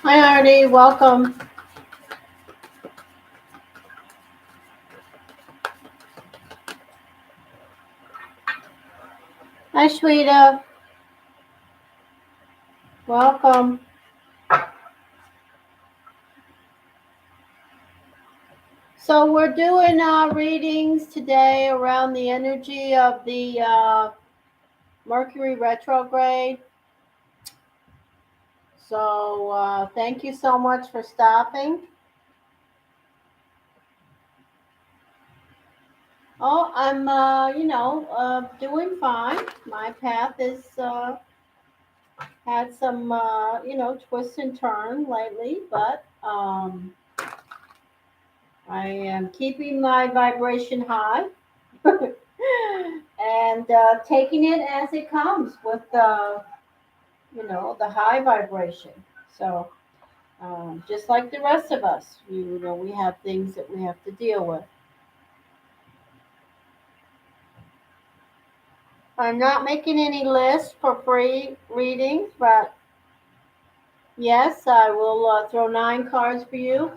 Hi, Artie. Welcome. Hi, Shweta. Welcome. So we're doing readings today around the energy of the Mercury retrograde. So thank you so much for stopping. Oh, I'm, doing fine. My path is had some, twists and turns lately, but I am keeping my vibration high and taking it as it comes with the high vibration. So just like the rest of us, we have things that we have to deal with. I'm not making any lists for free readings, but yes, I will throw 9 cards for you,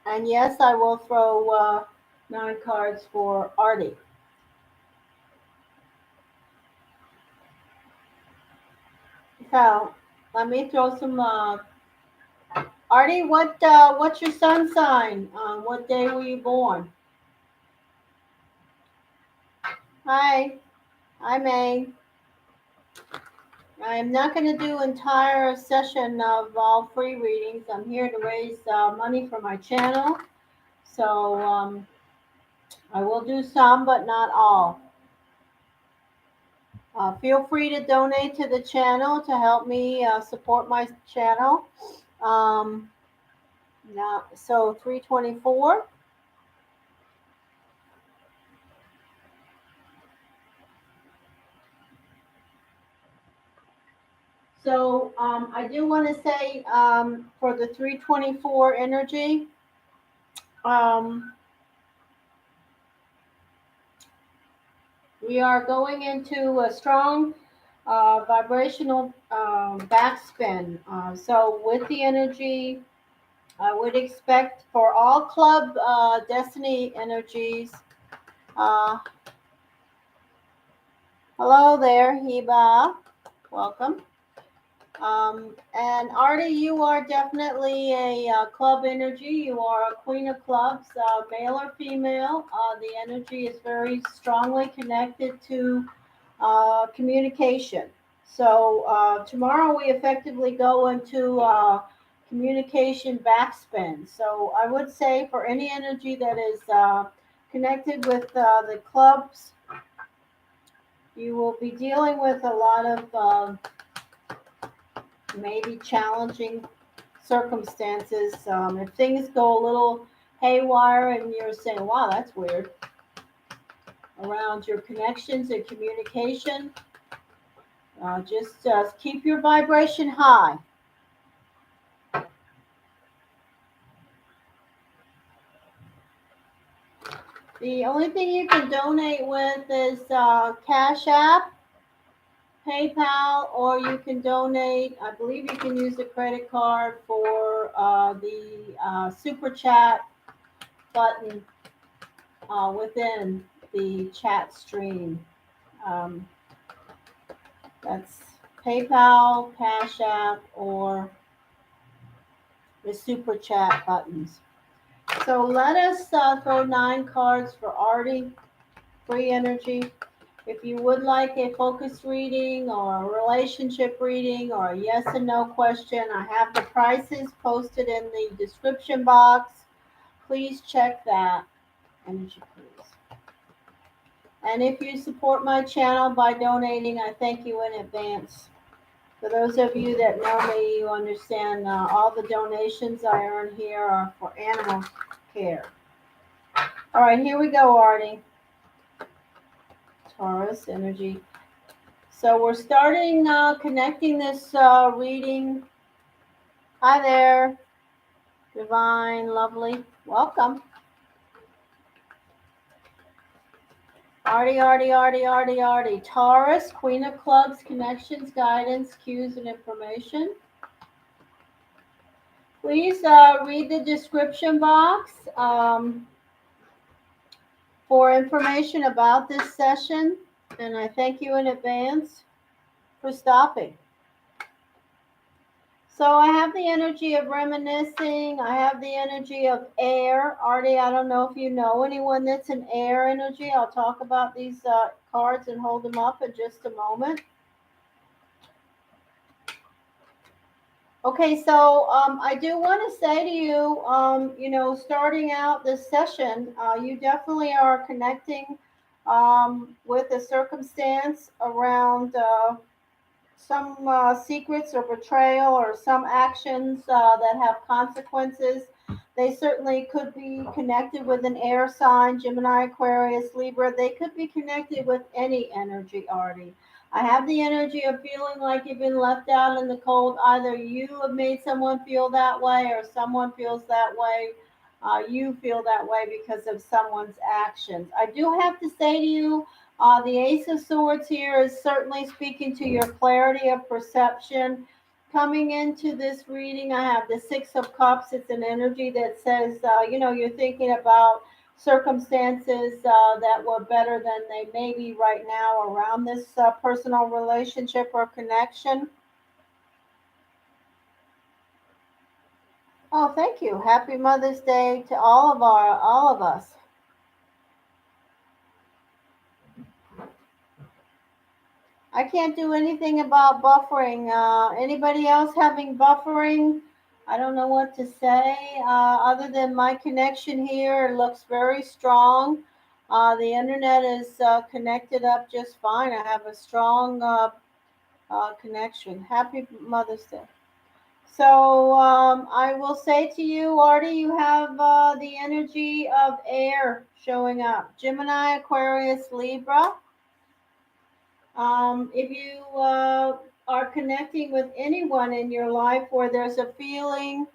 and yes, I will throw 9 cards for Artie. So let me throw some. Artie, what's your sun sign? What day were you born? Hi, hi, May. I'm not going to do entire session of all free readings. I'm here to raise money for my channel, so I will do some, but not all. Feel free to donate to the channel to help me support my channel. So 324. So I do want to say for the 324 energy, um, we are going into a strong vibrational backspin. So with the energy, I would expect for all club destiny energies. Uh, Hello there, Heba. Welcome. And Artie, you are definitely a club energy. You are a queen of clubs, male or female. The energy is very strongly connected to communication. So tomorrow we effectively go into communication backspin. So I would say for any energy that is connected with the clubs, you will be dealing with a lot of maybe challenging circumstances. If things go a little haywire and you're saying, wow, that's weird, around your connections and communication, just keep your vibration high. The only thing you can donate with is Cash App, PayPal, or you can donate. I believe you can use a credit card for the Super Chat button within the chat stream. Um, that's PayPal, Cash App, or the Super Chat buttons. So let us throw 9 cards for Artie, free energy. If you would like a focus reading or a relationship reading or a yes and no question, I have the prices posted in the description box. Please check that. Energy, please. And if you support my channel by donating, I thank you in advance. For those of you that know me, you understand all the donations I earn here are for animal care. All right, here we go, Artie. Taurus Energy. So we're starting connecting this reading. Hi there, divine, lovely. Welcome. Artie. Taurus, Queen of Clubs, connections, guidance, cues, and information. Please read the description box for information about this session, and I thank you in advance for stopping. So I have the energy of reminiscing. I have the energy of air. Artie, I don't know if you know anyone that's an air energy. I'll talk about these cards and hold them up in just a moment. Okay, so I do want to say to you, starting out this session, you definitely are connecting with a circumstance around some secrets or betrayal or some actions that have consequences. They certainly could be connected with an air sign, Gemini, Aquarius, Libra. They could be connected with any energy, Artie. I have the energy of feeling like you've been left out in the cold. Either you have made someone feel that way or someone feels that way. You feel that way because of someone's actions. I do have to say to you, the Ace of Swords here is certainly speaking to your clarity of perception. Coming into this reading, I have the Six of Cups. It's an energy that says, you're thinking about circumstances that were better than they may be right now around this personal relationship or connection. Oh, thank you. Happy Mother's Day to all of us. I can't do anything about buffering. Anybody else having buffering? I don't know what to say other than my connection here looks very strong. The internet is connected up just fine. I have a strong connection. Happy Mother's Day. So I will say to you, Artie, you have the energy of air showing up. Gemini, Aquarius, Libra. If you are connecting with anyone in your life where there's a feeling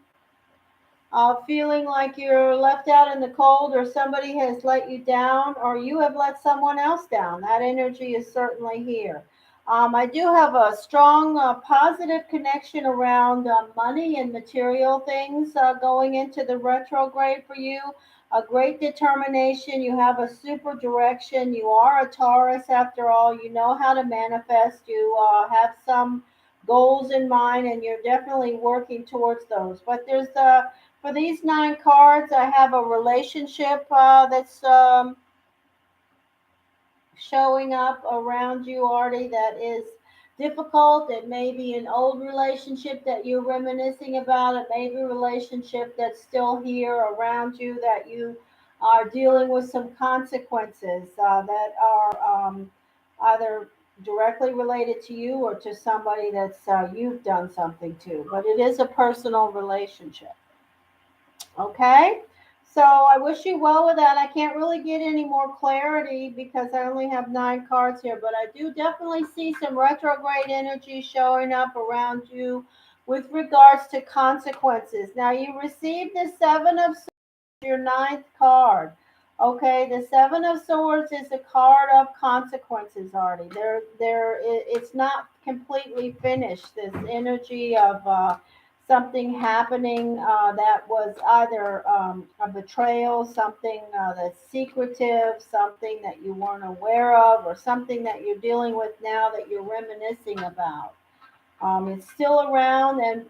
like you're left out in the cold or somebody has let you down or you have let someone else down, that energy is certainly here. I do have a strong positive connection around money and material things going into the retrograde for you. A great determination. You have a super direction. You are a Taurus after all. You know how to manifest. You have some goals in mind and you're definitely working towards those. But there's for these 9 cards, I have a relationship that's showing up around you, Artie, that is difficult. It may be an old relationship that you're reminiscing about. It may be a relationship that's still here around you that you are dealing with some consequences that are either directly related to you or to somebody that's you've done something to. But it is a personal relationship. Okay? So I wish you well with that. I can't really get any more clarity because I only have 9 cards here, but I do definitely see some retrograde energy showing up around you with regards to consequences. Now you received the Seven of Swords, your 9th card. Okay, the Seven of Swords is a card of consequences, Artie. It's not completely finished. This energy of something happening that was either a betrayal, something that's secretive, something that you weren't aware of, or something that you're dealing with now that you're reminiscing about. It's still around, and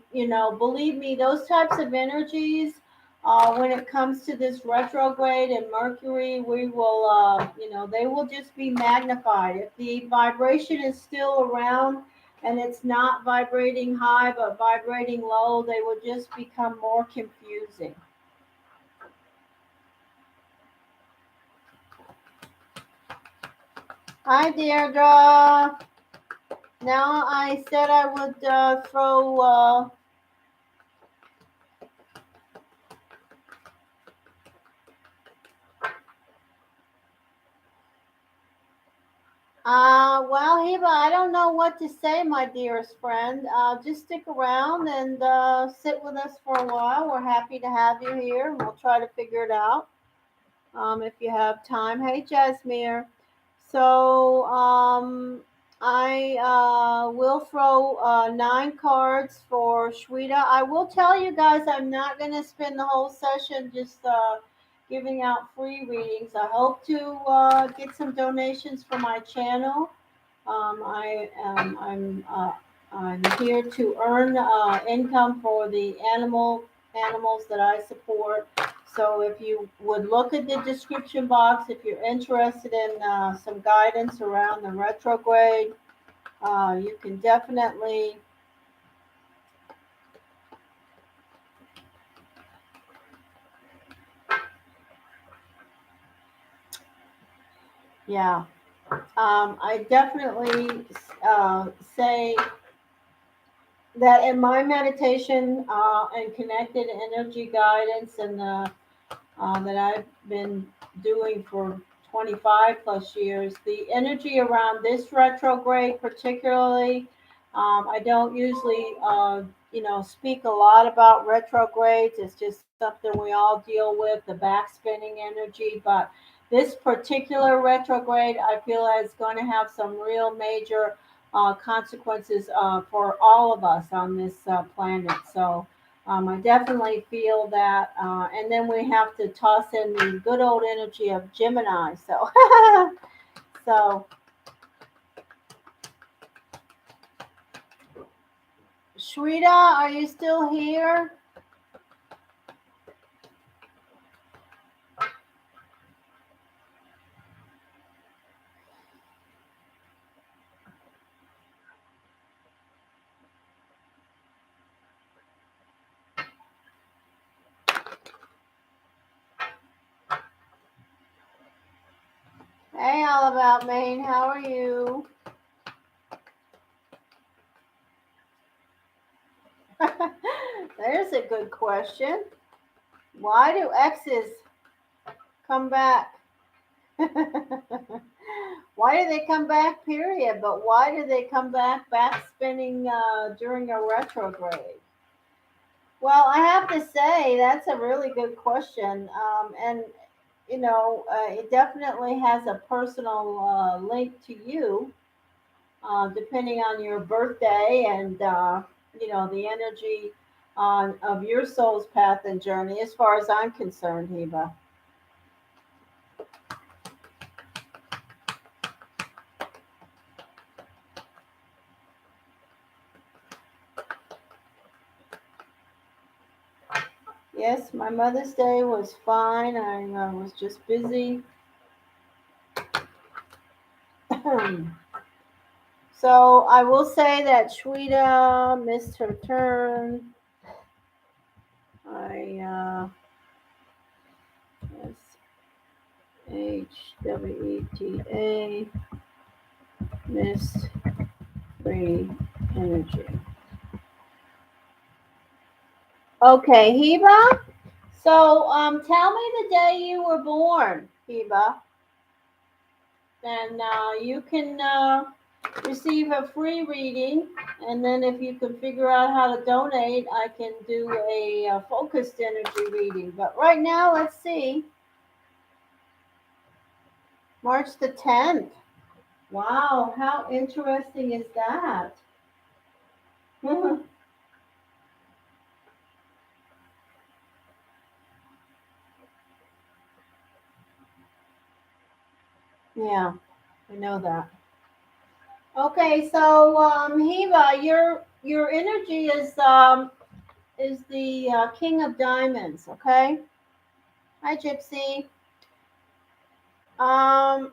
believe me, those types of energies. When it comes to this retrograde and Mercury, we will, they will just be magnified. If the vibration is still around, and it's not vibrating high but vibrating low, they will just become more confusing. Hi, Deirdre. Now I said I would throw. Well, Hiba, I don't know what to say, my dearest friend. Just stick around and sit with us for a while. We're happy to have you here, and we'll try to figure it out if you have time. Hey, Jasmine. So I will will throw 9 cards for Shweta. I will tell you guys I'm not going to spend the whole session just giving out free readings. I hope to get some donations for my channel. I'm here to earn income for the animals that I support. So if you would look at the description box, if you're interested in some guidance around the retrograde, you can definitely I definitely say that in my meditation and connected energy guidance and that I've been doing for 25 plus years, the energy around this retrograde particularly, I don't usually speak a lot about retrogrades. It's just something we all deal with, the backspinning energy. But this particular retrograde, I feel is going to have some real major consequences for all of us on this planet. So I definitely feel that. And then we have to toss in the good old energy of Gemini. So, so Shweta, are you still here? Hey, all about Maine. How are you? There's a good question. Why do exes come back? Why do they come back, period? But why do they come back spinning during a retrograde? Well, I have to say that's a really good question. And, it definitely has a personal link to you, depending on your birthday and, the energy of your soul's path and journey, as far as I'm concerned, Heba. Yes, my Mother's Day was fine. I was just busy. So I will say that Shweta missed her turn. SHWETA missed free energy. Okay, Heba. So tell me the day you were born, Heba. And you can receive a free reading. And then if you can figure out how to donate, I can do a focused energy reading. But right now, let's see. March the 10th. Wow, how interesting is that? Yeah, I know that. Okay, so Heba, your energy is the King of Diamonds. Okay. Hi, Gypsy. Um,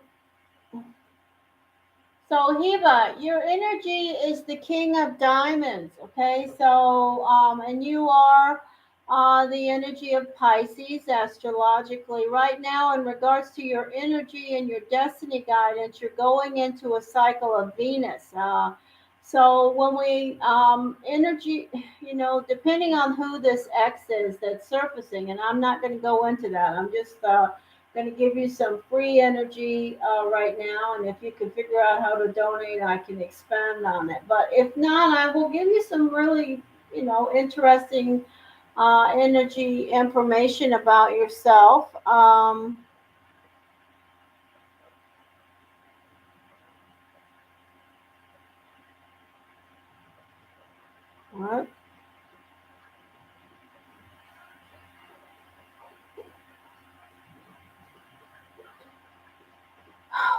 So Heba, your energy is the King of Diamonds, okay? So, and you are the energy of Pisces astrologically. Right now, in regards to your energy and your destiny guidance, you're going into a cycle of Venus. So when we energy, depending on who this X is that's surfacing, and I'm not going to go into that. I'm just going to give you some free energy right now, and if you can figure out how to donate, I can expand on it. But if not, I will give you some really, interesting energy information about yourself. All right.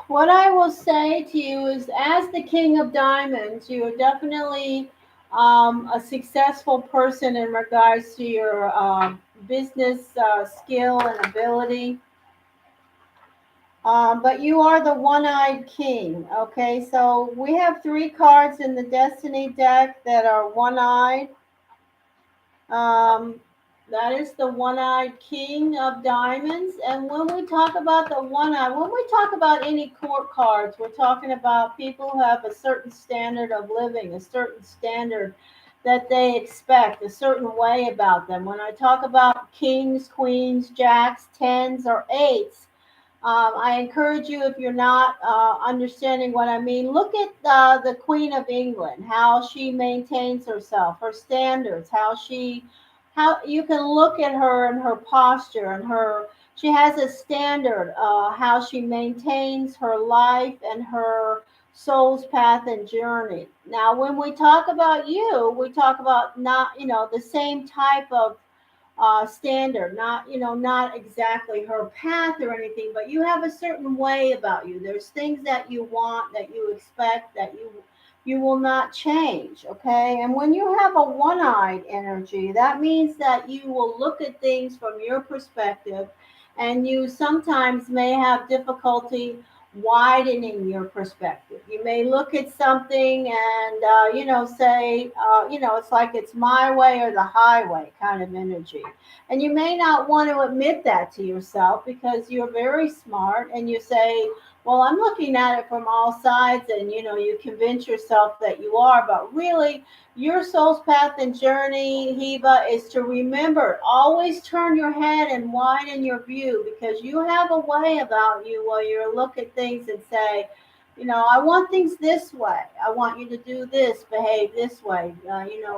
What I will say to you is, as the King of Diamonds, you are definitely a successful person in regards to your business skill and ability. But you are the one-eyed king. Okay, so we have three cards in the Destiny deck that are one-eyed. Um, that is the one-eyed king of diamonds. And when we talk about the one-eye, when we talk about any court cards, we're talking about people who have a certain standard of living, a certain standard that they expect, a certain way about them. When I talk about kings, queens, jacks, tens, or eights, I encourage you, if you're not understanding what I mean, look at the Queen of England, how she maintains herself, her standards, how you can look at her and her posture and she has a standard, how she maintains her life and her soul's path and journey. Now, when we talk about you, we talk about not, the same type of standard, not not exactly her path or anything, but you have a certain way about you. There's things that you want, that you expect, that you will not change. Okay, and when you have a one-eyed energy, that means that you will look at things from your perspective, and you sometimes may have difficulty widening your perspective. You may look at something and say, it's like it's my way or the highway kind of energy. And you may not want to admit that to yourself because you're very smart and you say, well, I'm looking at it from all sides, and you convince yourself that you are, but really your soul's path and journey, Heba, is to remember, always turn your head and widen your view, because you have a way about you where you look at things and say, I want things this way. I want you to do this, behave this way,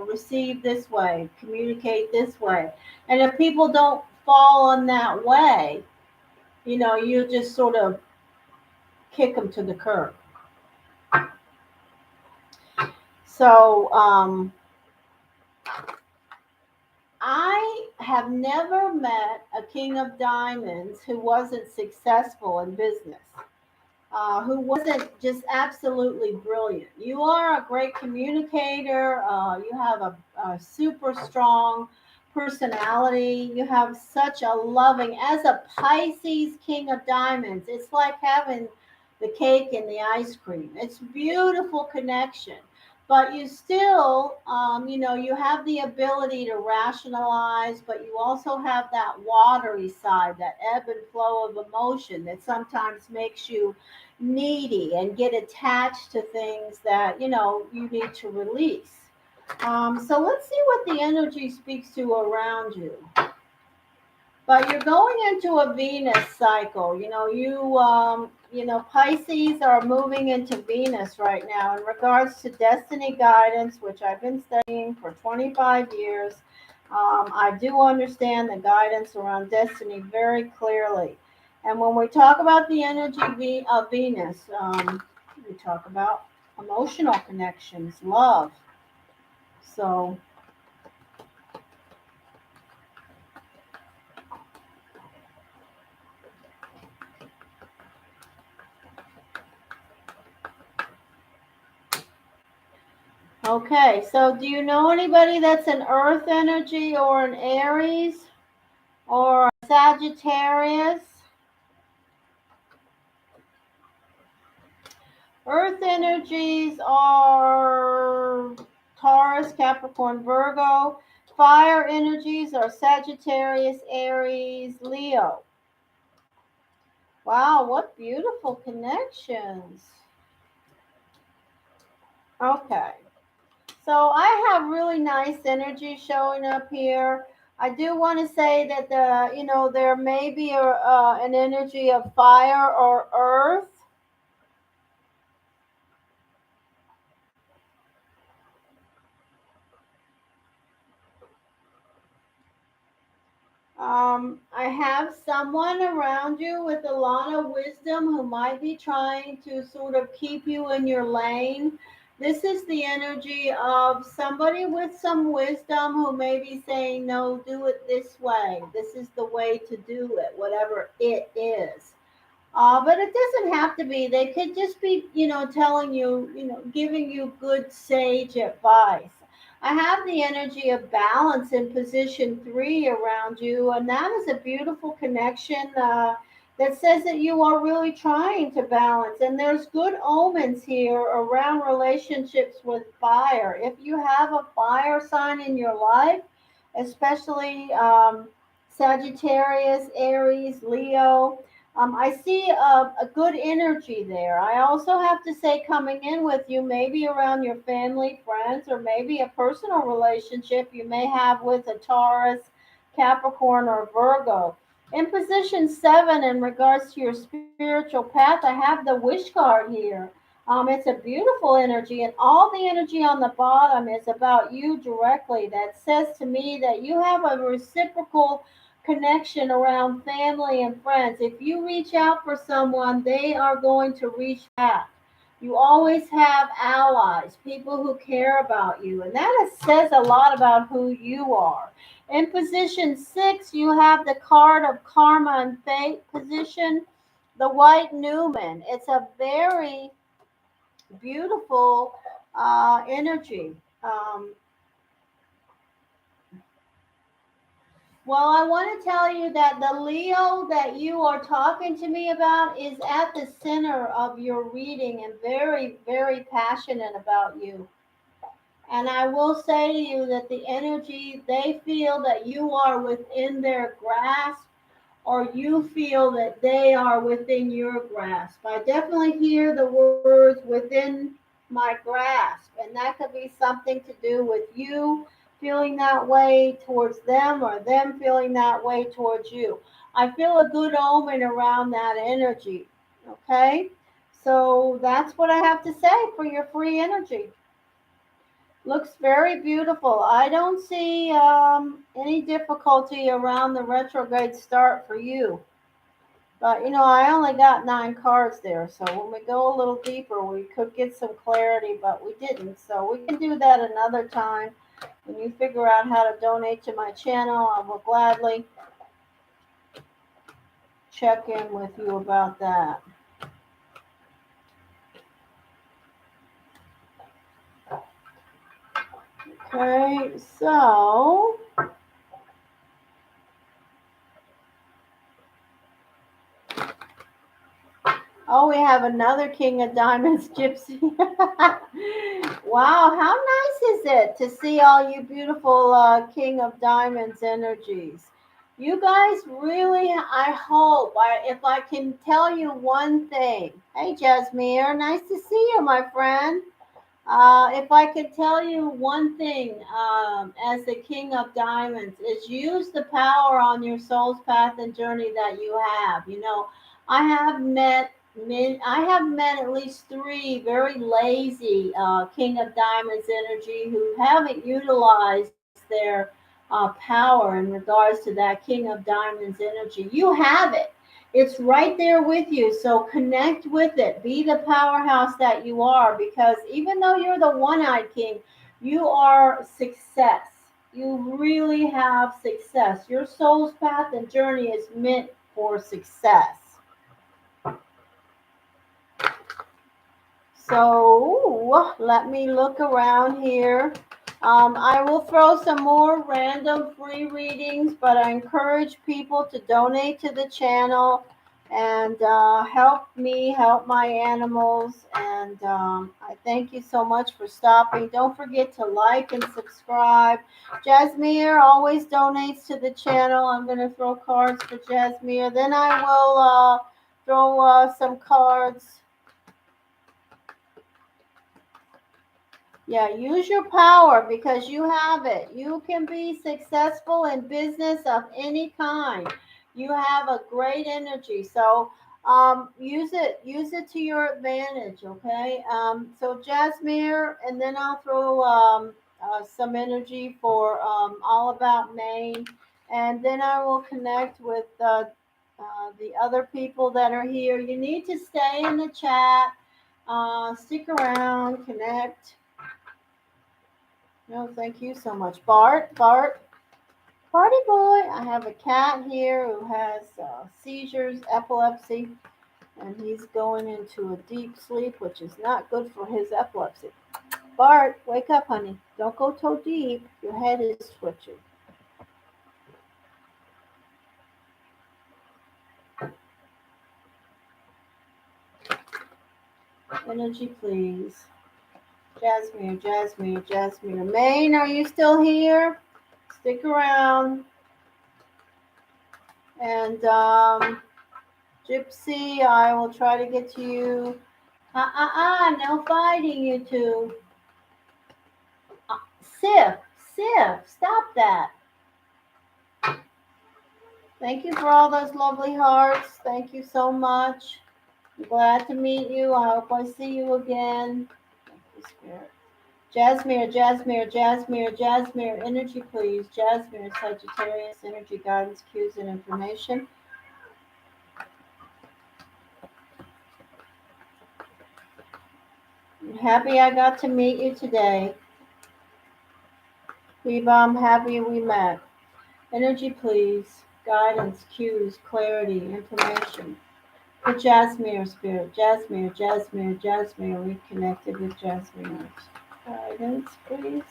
receive this way, communicate this way. And if people don't fall on that way, you just sort of kick them to the curb. So I have never met a king of diamonds who wasn't successful in business, who wasn't just absolutely brilliant. You are a great communicator. You have a super strong personality. You have such a loving, as a Pisces king of diamonds, it's like having the cake and the ice cream. It's beautiful connection. But you still, you have the ability to rationalize, but you also have that watery side, that ebb and flow of emotion that sometimes makes you needy and get attached to things that you need to release. So let's see what the energy speaks to around you. But you're going into a Venus cycle. Pisces are moving into Venus right now in regards to destiny guidance, which I've been studying for 25 years. I do understand the guidance around destiny very clearly. And when we talk about the energy of Venus, we talk about emotional connections, love. So, okay, so do you know anybody that's an Earth energy or an Aries or a Sagittarius? Earth energies are Taurus, Capricorn, Virgo. Fire energies are Sagittarius, Aries, Leo. Wow, what beautiful connections. Okay. So I have really nice energy showing up here. I do want to say that there may be an energy of fire or earth. I have someone around you with a lot of wisdom who might be trying to sort of keep you in your lane. This is the energy of somebody with some wisdom who may be saying, no, do it this way. This is the way to do it, whatever it is. But it doesn't have to be. They could just be, telling you, giving you good sage advice. I have the energy of balance in position 3 around you, and that is a beautiful connection that says that you are really trying to balance. And there's good omens here around relationships with fire. If you have a fire sign in your life, especially Sagittarius, Aries, Leo, I see a good energy there. I also have to say, coming in with you, maybe around your family, friends, or maybe a personal relationship you may have with a Taurus, Capricorn, or Virgo. In position 7, in regards to your spiritual path, I have the wish card here. It's a beautiful energy, and all the energy on the bottom is about you directly. That says to me that you have a reciprocal connection around family and friends. If you reach out for someone, they are going to reach back. You always have allies, people who care about you, and that says a lot about who you are. In position 6, you have the card of karma and fate position, the white Newman. It's a very beautiful energy. Um, Well, I want to tell you that the Leo that you are talking to me about is at the center of your reading and very, very passionate about you. And I will say to you that the energy, they feel that you are within their grasp, or you feel that they are within your grasp. I definitely hear the words within my grasp, and that could be something to do with you feeling that way towards them or them feeling that way towards you. I feel a good omen around that energy. Okay? So that's what I have to say for your free energy. Looks very beautiful. I don't see any difficulty around the retrograde start for you. But I only got 9 cards there, so when we go a little deeper, we could get some clarity, but we didn't. So we can do that another time. When you figure out how to donate to my channel, I will gladly check in with you about that. Okay, so oh, we have another King of Diamonds, Gypsy. Wow, how nice is it to see all you beautiful King of Diamonds energies? You guys really, I hope, if I can tell you one thing. Hey, Jasmine, nice to see you, my friend. If I could tell you one thing as the King of Diamonds, is use the power on your soul's path and journey that you have. I have met I have met at least 3 very lazy King of Diamonds energy who haven't utilized their power in regards to that King of Diamonds energy. You have it. It's right there with you. So connect with it. Be the powerhouse that you are, because even though you're the one-eyed king, you are success. You really have success. Your soul's path and journey is meant for success. So let me look around here. I will throw some more random free readings, but I encourage people to donate to the channel and help me help my animals. And I thank you so much for stopping. Don't forget to like and subscribe. Jasmine always donates to the channel. I'm going to throw cards for Jasmine. Then I will throw some cards. Yeah, use your power because you have it. You can be successful in business of any kind. You have a great energy. So use it to your advantage, okay? So Jasmine, and then I'll throw some energy for All About Maine. And then I will connect with the other people that are here. You need to stay in the chat. Stick around, connect. No, thank you so much. Bart, Party boy. I have a cat here who has seizures, epilepsy, and he's going into a deep sleep, which is not good for his epilepsy. Bart, wake up, honey. Don't go so deep. Your head is twitching. Energy, please. Jasmine. Maine, are you still here? Stick around. And Gypsy, I will try to get to you. No fighting, you two. Sif, stop that. Thank you for all those lovely hearts. Thank you so much. I'm glad to meet you. I hope I see you again. Thank you, Spirit. Jasmine, energy, please. Jasmine, Sagittarius, energy, guidance, cues, and information. I'm happy I got to meet you today. Reba, I'm happy we met. Energy, please. Guidance, cues, clarity, information. For Jasmine, Spirit. Jasmine, we connected with Jasmine. Guidance, please.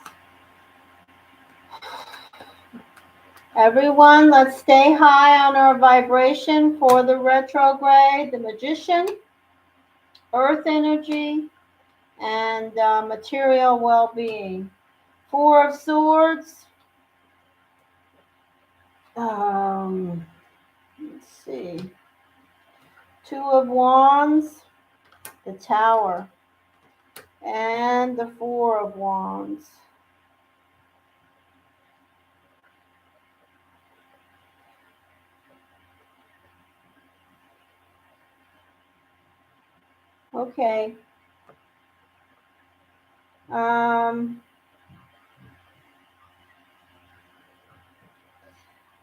Everyone, let's stay high on our vibration for the retrograde, the Magician, Earth energy, and material well-being. Four of Swords. Let's see. Two of Wands, the Tower, and the Four of Wands. Okay.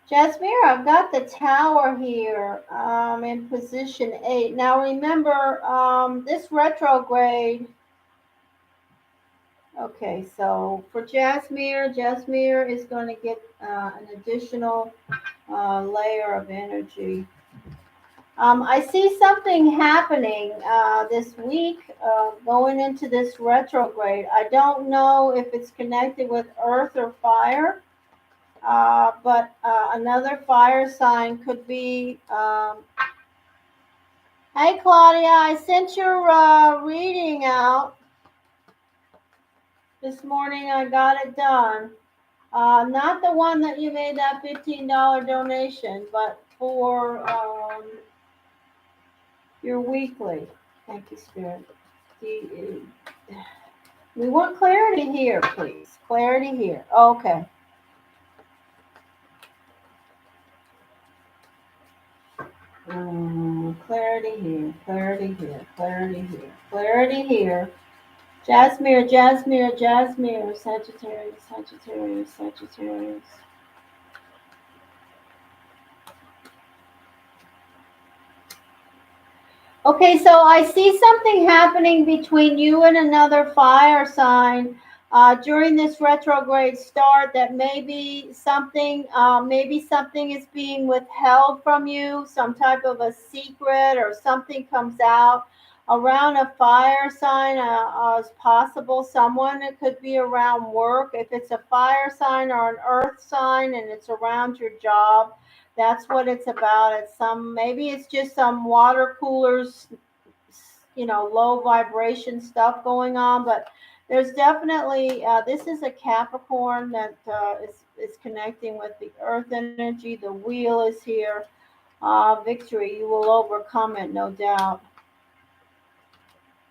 Jasmine, I've got the Tower here in position 8. Now remember, this retrograde. Okay, so for Jasmine is going to get an additional layer of energy. I see something happening this week going into this retrograde. I don't know if it's connected with earth or fire, but another fire sign could be. Hey, Claudia, I sent your reading out this morning. I got it done. Not the one that you made that $15 donation, but for your weekly. Thank you, Spirit. We want clarity here, please. Clarity here. Okay. Clarity here. Clarity here. Jasmine, Sagittarius. Okay, so I see something happening between you and another fire sign during this retrograde start. That maybe something is being withheld from you, some type of a secret, or something comes out around a fire sign as possible. Someone, it could be around work. If it's a fire sign or an earth sign and it's around your job, that's what it's about. Maybe it's just some water coolers, low vibration stuff going on, but there's definitely, this is a Capricorn that is connecting with the earth energy. The wheel is here. Victory, you will overcome it, no doubt.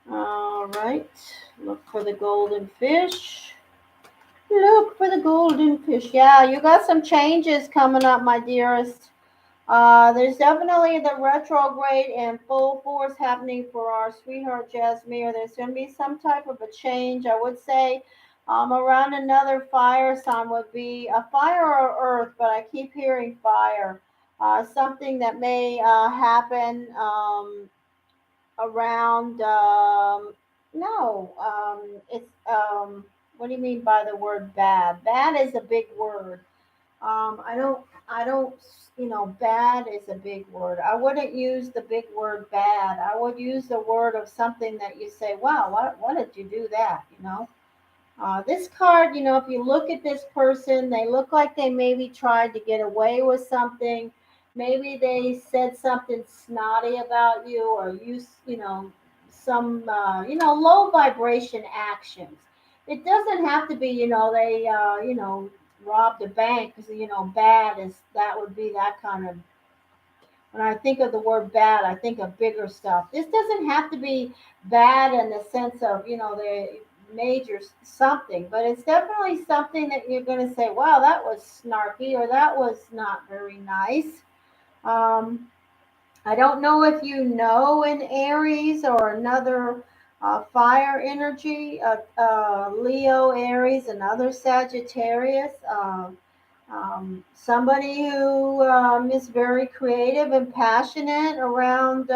All right, look for the golden fish. Yeah, you got some changes coming up, my dearest. There's definitely the retrograde in full force happening for our sweetheart Jasmine. There's going to be some type of a change. I would say around another fire sign would be a fire or earth, but I keep hearing fire. Something that may happen around, no, it's, what do you mean by the word bad? Bad is a big word. I don't, bad is a big word. I wouldn't use the big word bad. I would use the word of something that you say, wow, what did you do that, this card, if you look at this person, they look like they maybe tried to get away with something. Maybe they said something snotty about you, or some, low vibration actions. It doesn't have to be, they, robbed a bank, because, bad is, that would be that kind of, when I think of the word bad, I think of bigger stuff. This doesn't have to be bad in the sense of, the major something, but it's definitely something that you're going to say, wow, that was snarky, or that was not very nice. Um, I don't know if you know an Aries or another fire energy, Leo, Aries, another Sagittarius. Somebody who is very creative and passionate around,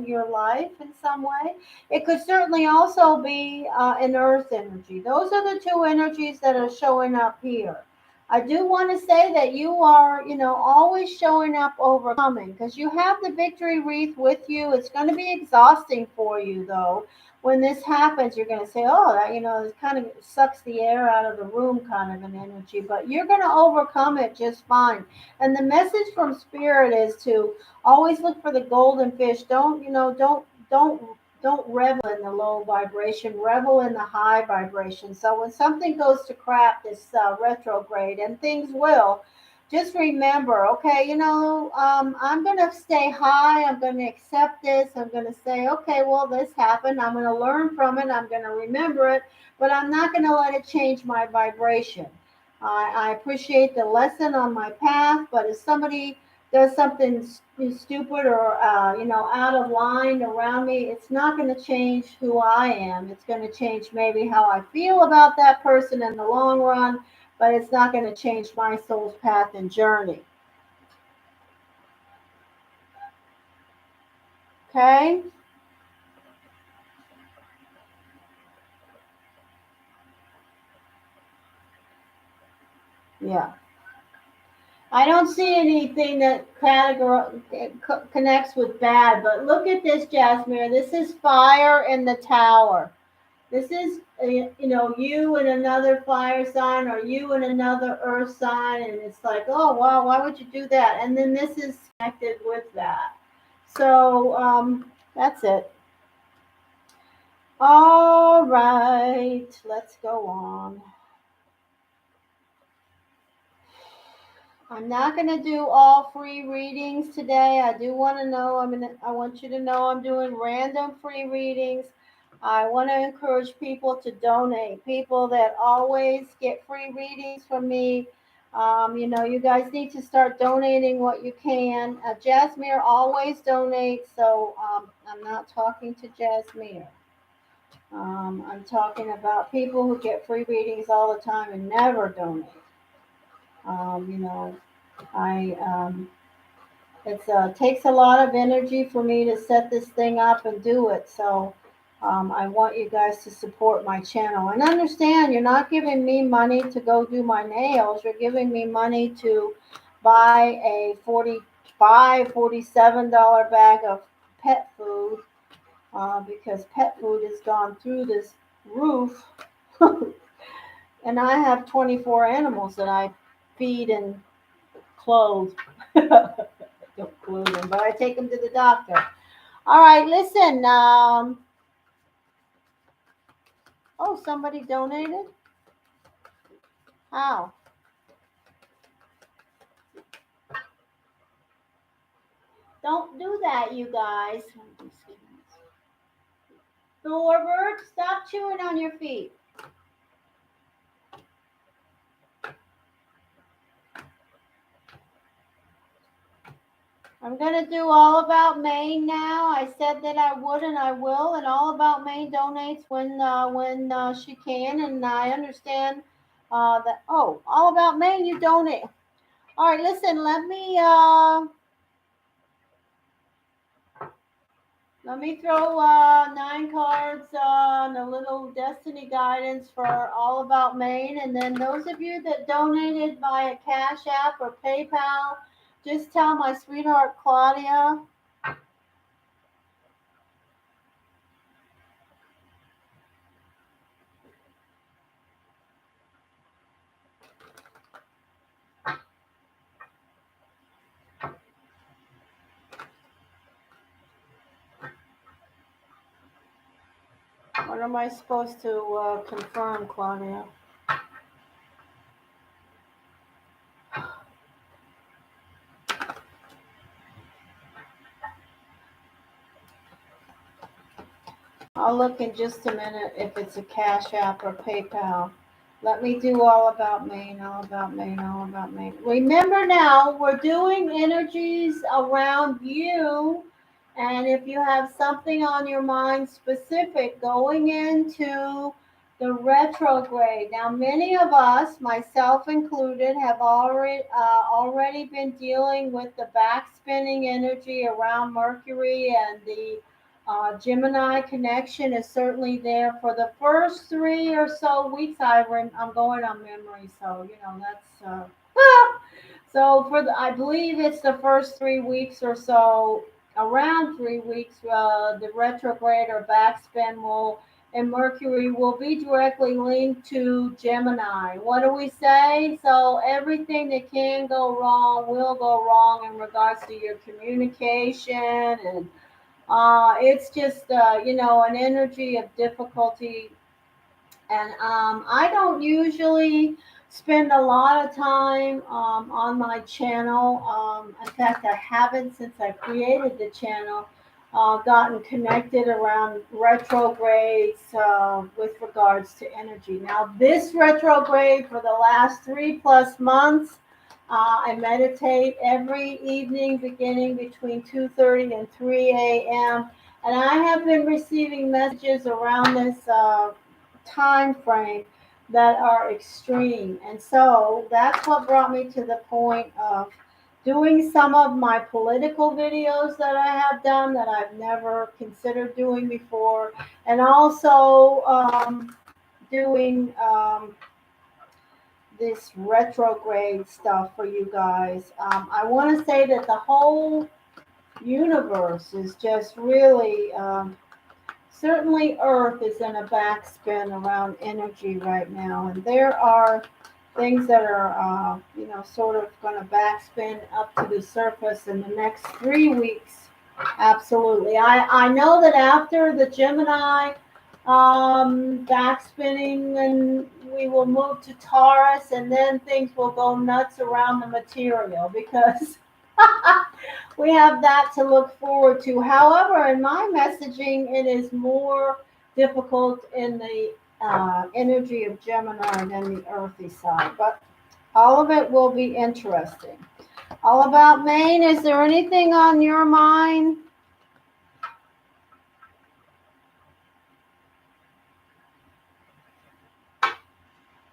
your life in some way. It could certainly also be an earth energy. Those are the two energies that are showing up here. I do want to say that you are, always showing up overcoming, because you have the victory wreath with you. It's going to be exhausting for you, though. When this happens, you're going to say, oh, that, it kind of sucks the air out of the room, kind of an energy, but you're going to overcome it just fine. And the message from Spirit is to always look for the golden fish. Don't revel in the low vibration, revel in the high vibration. So when something goes to crap, this retrograde, and things will, just remember, okay, I'm going to stay high. I'm going to accept this. I'm going to say, okay, well, this happened. I'm going to learn from it. I'm going to remember it, but I'm not going to let it change my vibration. I appreciate the lesson on my path, but if somebody does something stupid, or, out of line around me, it's not going to change who I am. It's going to change maybe how I feel about that person in the long run, but it's not going to change my soul's path and journey. Okay? Yeah. I don't see anything that connects with bad, but look at this, Jasmine. This is fire in the tower. This is, you and another fire sign, or you and another earth sign, and it's like, oh, wow, why would you do that? And then this is connected with that. So, that's it. All right, let's go on. I'm not going to do all free readings today. I do want to know, I want you to know I'm doing random free readings. I want to encourage people to donate. People that always get free readings from me, you guys need to start donating what you can. Jasmine always donates, so I'm not talking to Jasmine. I'm talking about people who get free readings all the time and never donate. Um, you know, I it takes a lot of energy for me to set this thing up and do it. So I want you guys to support my channel and understand you're not giving me money to go do my nails. You're giving me money to buy a $47 bag of pet food, because pet food has gone through this roof. And I have 24 animals that I feed and clothe. Don't glue them, but I take them to the doctor. All right, listen. Oh, somebody donated? How? Don't do that, you guys. Thorberg, stop chewing on your feet. I'm going to do All About Maine now. I said that I would, and I will. And All About Maine donates when she can. And I understand that. Oh, All About Maine, you donate. All right, listen. Let me. Let me throw 9 cards on a little destiny guidance for All About Maine. And then those of you that donated via Cash App or PayPal, just tell my sweetheart Claudia. What am I supposed to confirm, Claudia? I'll look in just a minute if it's a Cash App or PayPal. Let me do All About Maine, All About Maine, All About Maine. Remember now, we're doing energies around you. And if you have something on your mind specific going into the retrograde. Now, many of us, myself included, have already been dealing with the backspinning energy around Mercury, and the Gemini connection is certainly there for the first 3 or so weeks. I'm going on memory, so that's so for I believe it's the first 3 weeks or so, around 3 weeks. The retrograde or backspin and Mercury will be directly linked to Gemini. What do we say? So everything that can go wrong will go wrong in regards to your communication, and it's just, an energy of difficulty. And I don't usually spend a lot of time on my channel. In fact, I haven't since I created the channel. Gotten connected around retrogrades with regards to energy. Now, this retrograde for the last 3+ months, I meditate every evening beginning between 2:30 and 3 a.m. And I have been receiving messages around this time frame that are extreme. And so that's what brought me to the point of doing some of my political videos that I have done that I've never considered doing before, and also doing this retrograde stuff for you guys. I want to say that the whole universe is just really, certainly Earth is in a backspin around energy right now, and there are things that are, sort of going to backspin up to the surface in the next 3 weeks. Absolutely. I know that after the Gemini backspinning, and we will move to Taurus, and then things will go nuts around the material because we have that to look forward to. However, in my messaging, it is more difficult in the energy of Gemini than the earthy side, but all of it will be interesting. All About Maine, is there anything on your mind?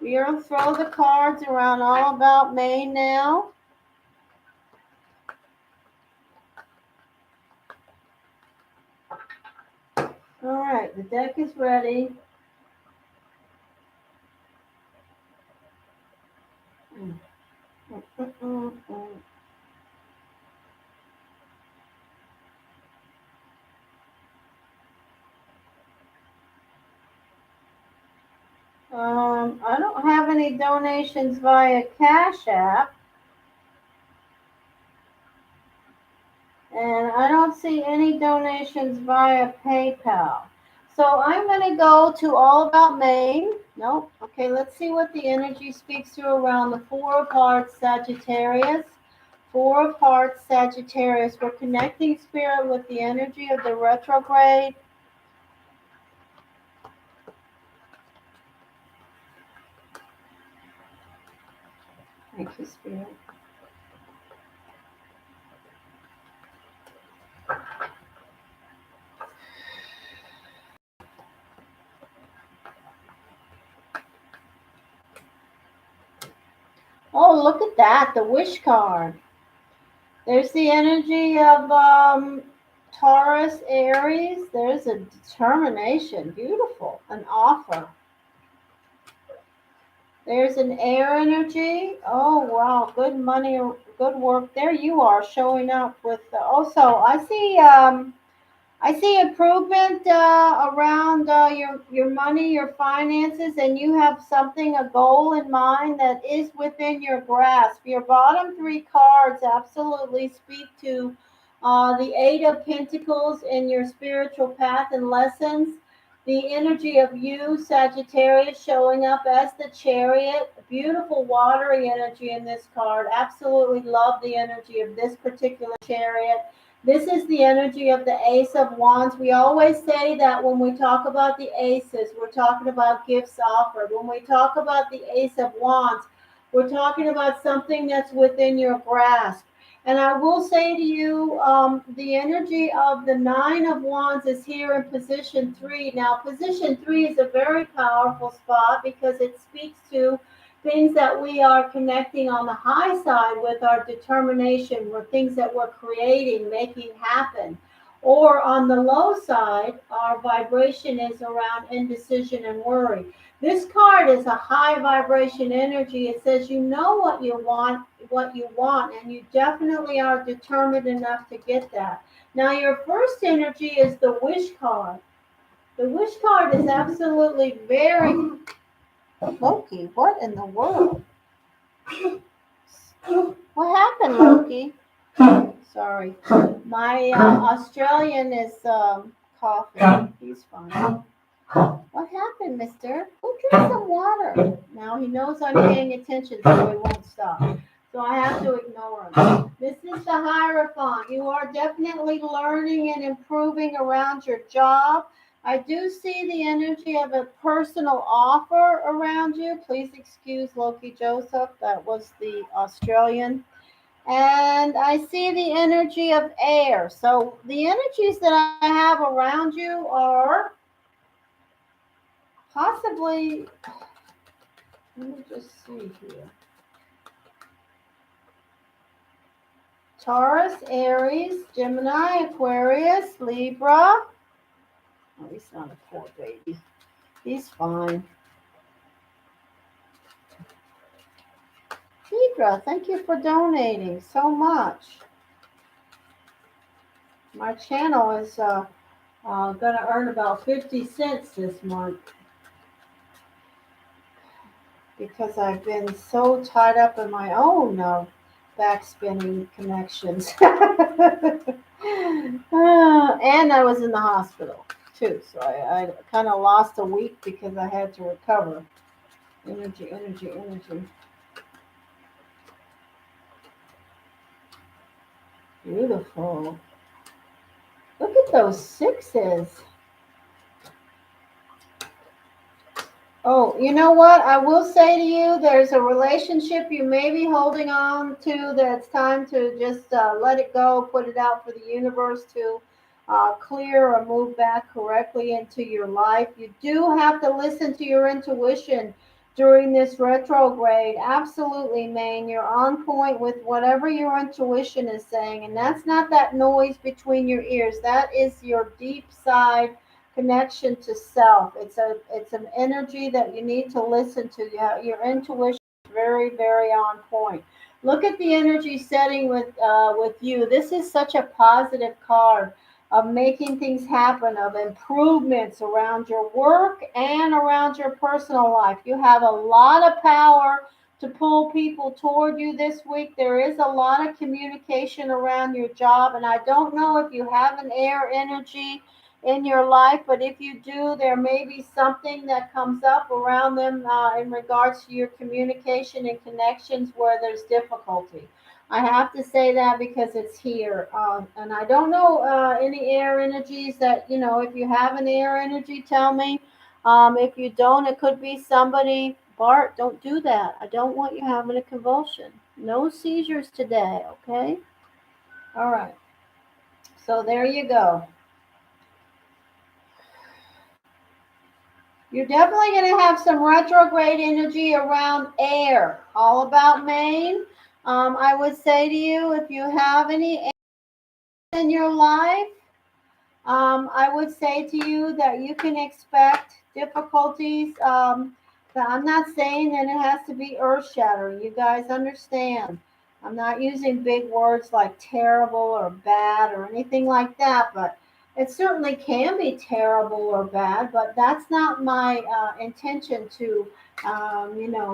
We're going to throw the cards around All About Maine now. All right, the deck is ready. I don't have any donations via Cash App. And I don't see any donations via PayPal. So I'm going to go to All About Maine. Nope. Okay, let's see what the energy speaks to around the Four of Hearts, Sagittarius. Four of Hearts, Sagittarius. We're connecting spirit with the energy of the retrograde. Thank you, Spirit. Oh, look at that, the Wish card. There's the energy of Taurus, Aries, there's a determination. Beautiful. An offer. There's an air energy. Oh, wow. Good money, good work. There you are showing up with, also, I see improvement around your money, your finances, and you have something, a goal in mind that is within your grasp. Your bottom three cards absolutely speak to the Eight of Pentacles in your spiritual path and lessons. The energy of you, Sagittarius, showing up as the Chariot. Beautiful watery energy in this card. Absolutely love the energy of this particular Chariot. This is the energy of the Ace of Wands. We always say that when we talk about the aces, we're talking about gifts offered. When we talk about the Ace of Wands, we're talking about something that's within your grasp. And I will say to you, the energy of the Nine of Wands is here in position 3. Now, position 3 is a very powerful spot because it speaks to things that we are connecting on the high side with our determination, or things that we're creating, making happen. Or on the low side, our vibration is around indecision and worry. This card is a high vibration energy. It says you know what you want, and you definitely are determined enough to get that. Now, your first energy is the wish card. The wish card is absolutely very Loki. What in the world? What happened, Loki? Sorry. My Australian is coughing. He's fine. What happened, mister? Go drink some water. Now he knows I'm paying attention, so he won't stop. So I have to ignore him. This is the Hierophant. You are definitely learning and improving around your job. I do see the energy of a personal offer around you. Please excuse Loki Joseph. That was the Australian. And I see the energy of air. So the energies that I have around you are possibly, let me just see here. Taurus, Aries, Gemini, Aquarius, Libra. Oh, he's not a poor baby. He's fine. Libra, thank you for donating so much. My channel is going to earn about 50 cents this month because I've been so tied up in my own backspinning connections. And I was in the hospital too, so I kind of lost a week because I had to recover. Energy, energy, energy. Beautiful. Look at those sixes. Oh, you know what? I will say to you, there's a relationship you may be holding on to that's time to just let it go, put it out for the universe to clear or move back correctly into your life. You do have to listen to your intuition during this retrograde. Absolutely, Maine. You're on point with whatever your intuition is saying. And that's not that noise between your ears. That is your deep side connection to self. It's an energy that you need to listen to. Your intuition is very, very on point. Look at the energy setting with you. This is such a positive card of making things happen, of improvements around your work and around your personal life. You have a lot of power to pull people toward you this week. There is a lot of communication around your job, and I don't know if you have an air energy in your life, but if you do, there may be something that comes up around them in regards to your communication and connections where there's difficulty. I have to say that because it's here. And I don't know any air energies that, if you have an air energy, tell me. If you don't, it could be somebody. Bart, don't do that. I don't want you having a convulsion. No seizures today, okay? All right. So there you go. You're definitely going to have some retrograde energy around air, all about Maine. I would say to you, if you have any air in your life, I would say to you that you can expect difficulties. But I'm not saying that it has to be earth shattering. You guys understand. I'm not using big words like terrible or bad or anything like that, but it certainly can be terrible or bad, but that's not my intention to,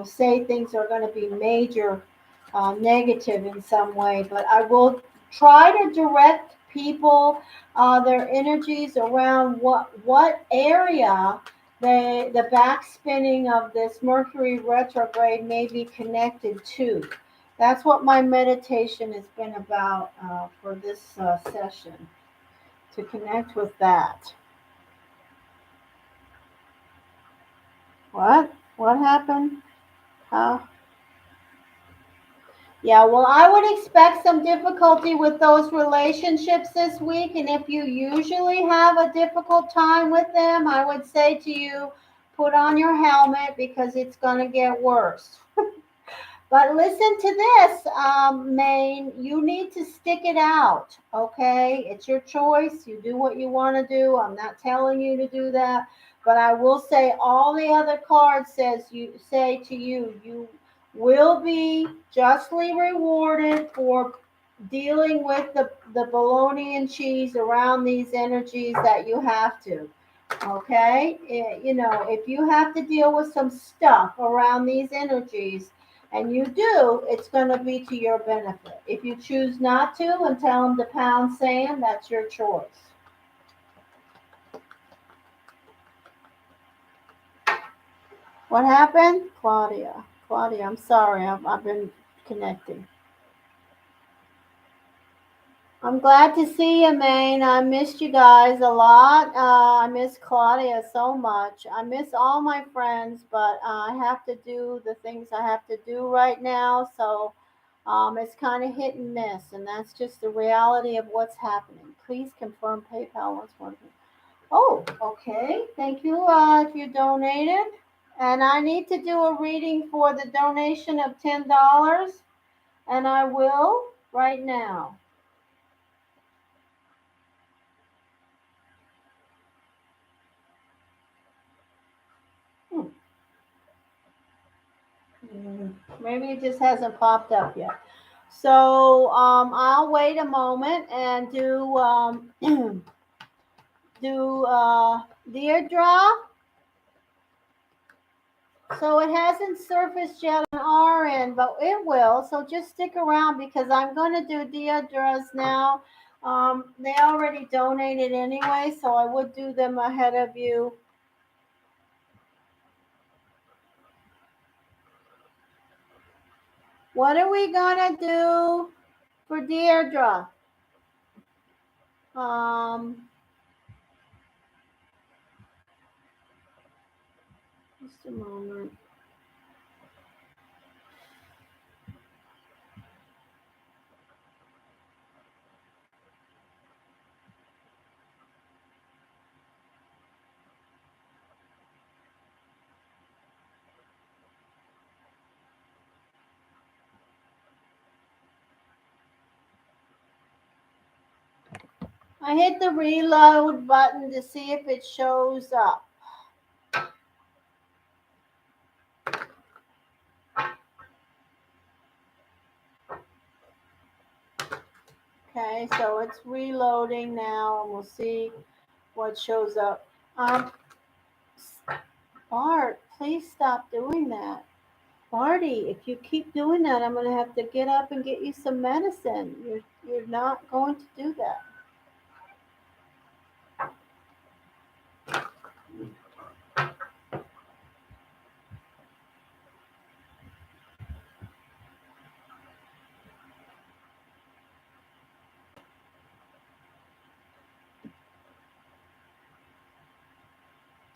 say things are going to be major negative in some way. But I will try to direct people their energies around what area the backspinning of this Mercury retrograde may be connected to. That's what my meditation has been about for this session, to connect with that. What? What happened? Huh? Yeah, well, I would expect some difficulty with those relationships this week. And if you usually have a difficult time with them, I would say to you, put on your helmet because it's going to get worse. But listen to this, Maine. You need to stick it out, okay? It's your choice. You do what you want to do. I'm not telling you to do that. But I will say all the other cards say to you, you will be justly rewarded for dealing with the bologna and cheese around these energies that you have to. Okay? If you have to deal with some stuff around these energies, and you do, it's going to be to your benefit. If you choose not to and tell them to pound sand, that's your choice. What happened? Claudia. Claudia, I'm sorry. I've been connecting. I'm glad to see you, Maine. I missed you guys a lot. I miss Claudia so much. I miss all my friends, but I have to do the things I have to do right now. So it's kind of hit and miss, and that's just the reality of what's happening. Please confirm PayPal once more. Oh, okay. Thank you if you donated. And I need to do a reading for the donation of $10, and I will right now. Hmm. Maybe it just hasn't popped up yet. So I'll wait a moment and do Deirdre. So it hasn't surfaced yet on our end, but it will. So just stick around because I'm going to do Deirdre's now. They already donated anyway, so I would do them ahead of you. What are we going to do for Deirdre? Um, just a moment. I hit the reload button to see if it shows up. Okay, so it's reloading now, and we'll see what shows up. Bart, please stop doing that. Barty, if you keep doing that, I'm going to have to get up and get you some medicine. You're not going to do that.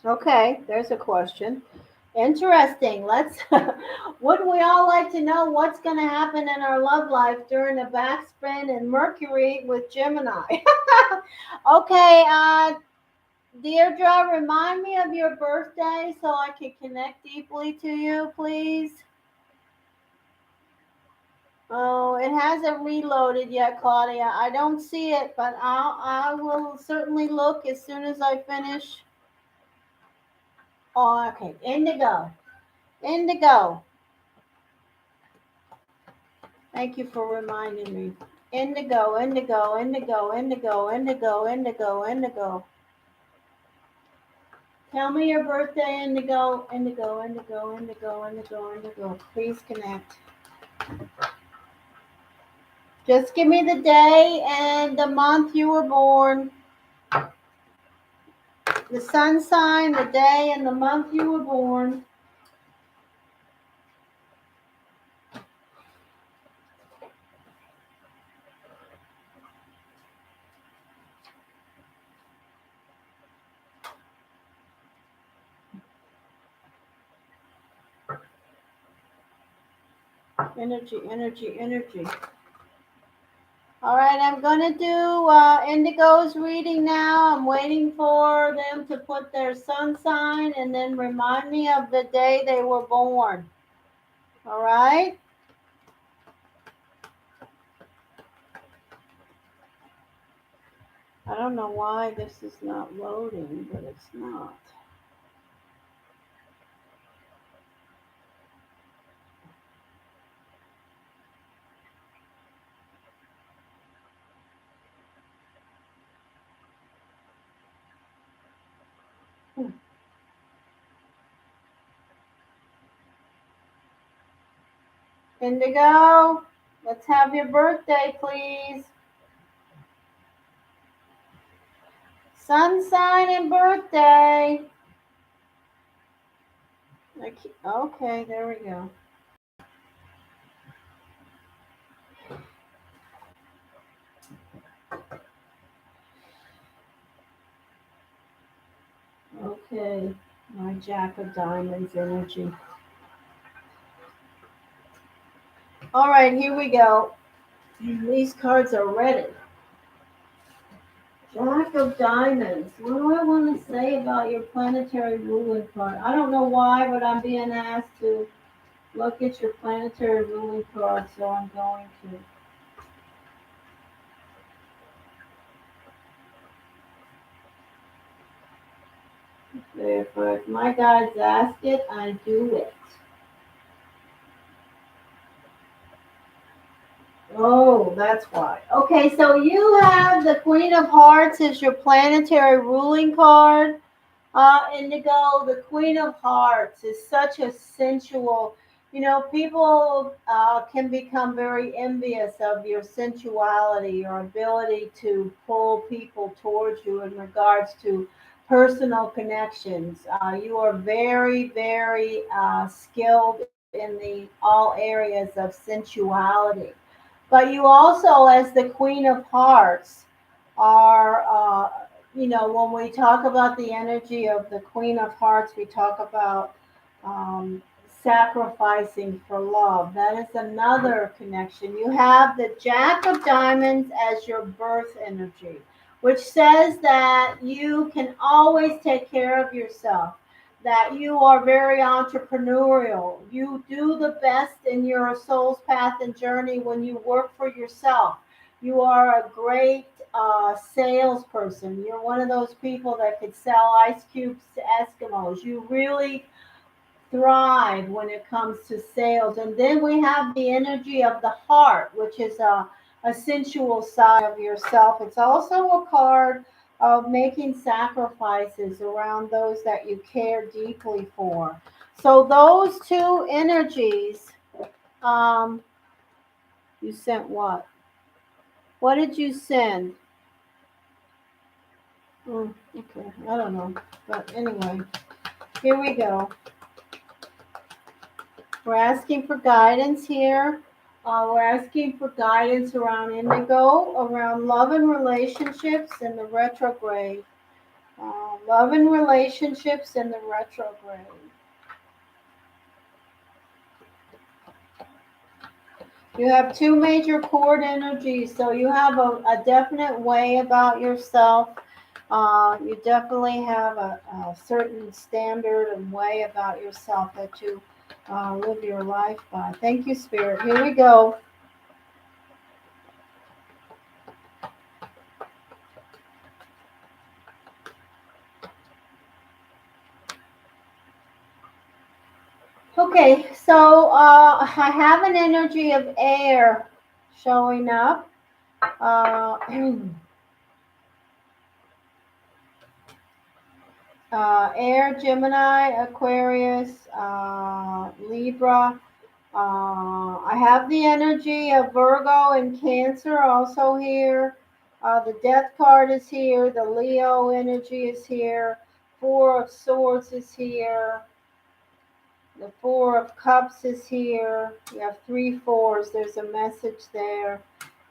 Okay, there's a question. Interesting. Let's. Wouldn't we all like to know what's going to happen in our love life during the backspin and Mercury with Gemini? Okay, Deirdre, remind me of your birthday so I can connect deeply to you, please. Oh, it hasn't reloaded yet, Claudia. I don't see it, but I will certainly look as soon as I finish. Oh, okay. Indigo. Indigo. Thank you for reminding me. Indigo, indigo, indigo, indigo, indigo, indigo, indigo. Tell me your birthday, indigo, indigo, indigo, indigo, indigo, indigo. Please connect. Just give me the day and the month you were born. The sun sign, the day, and the month you were born. Energy, energy, energy. All right, I'm going to do Indigo's reading now. I'm waiting for them to put their sun sign and then remind me of the day they were born. All right? I don't know why this is not loading, but it's not. Indigo, let's have your birthday, please. Sun sign and birthday. Okay, there we go. Okay, my Jack of Diamonds energy. All right, here we go. These cards are ready. Jack of Diamonds. What do I want to say about your planetary ruling card? I don't know why, but I'm being asked to look at your planetary ruling card, so I'm going to. If my guides ask it, I do it. Oh, that's why. Okay, so you have the Queen of Hearts as your planetary ruling card. Indigo, the Queen of Hearts is such a sensual, people can become very envious of your sensuality, your ability to pull people towards you in regards to personal connections. You are very, very skilled in the all areas of sensuality. But you also, as the Queen of Hearts, are, when we talk about the energy of the Queen of Hearts, we talk about um, sacrificing for love. That is another connection. You have the Jack of Diamonds as your birth energy, which says that you can always take care of yourself, that you are very entrepreneurial. You do the best in your soul's path and journey when you work for yourself. You are a great salesperson. You're one of those people that could sell ice cubes to Eskimos. You really thrive when it comes to sales. And then we have the energy of the heart, which is a sensual side of yourself. It's also a card of making sacrifices around those that you care deeply for. So those two energies, um, you sent what? What did you send? Okay, I don't know. But anyway, here we go. We're asking for guidance here. We're asking for guidance around indigo, around love and relationships in the retrograde. Love and relationships in the retrograde. You have two major cord energies, so you have a definite way about yourself. You definitely have a certain standard and way about yourself that you live your life by. Thank you, Spirit. Here we go. Okay, so I have an energy of air showing up. Uh, Air, Gemini, Aquarius, Libra. I have the energy of Virgo and Cancer also here. The Death card is here. The Leo energy is here. Four of Swords is here. The Four of Cups is here. You have three fours. There's a message there.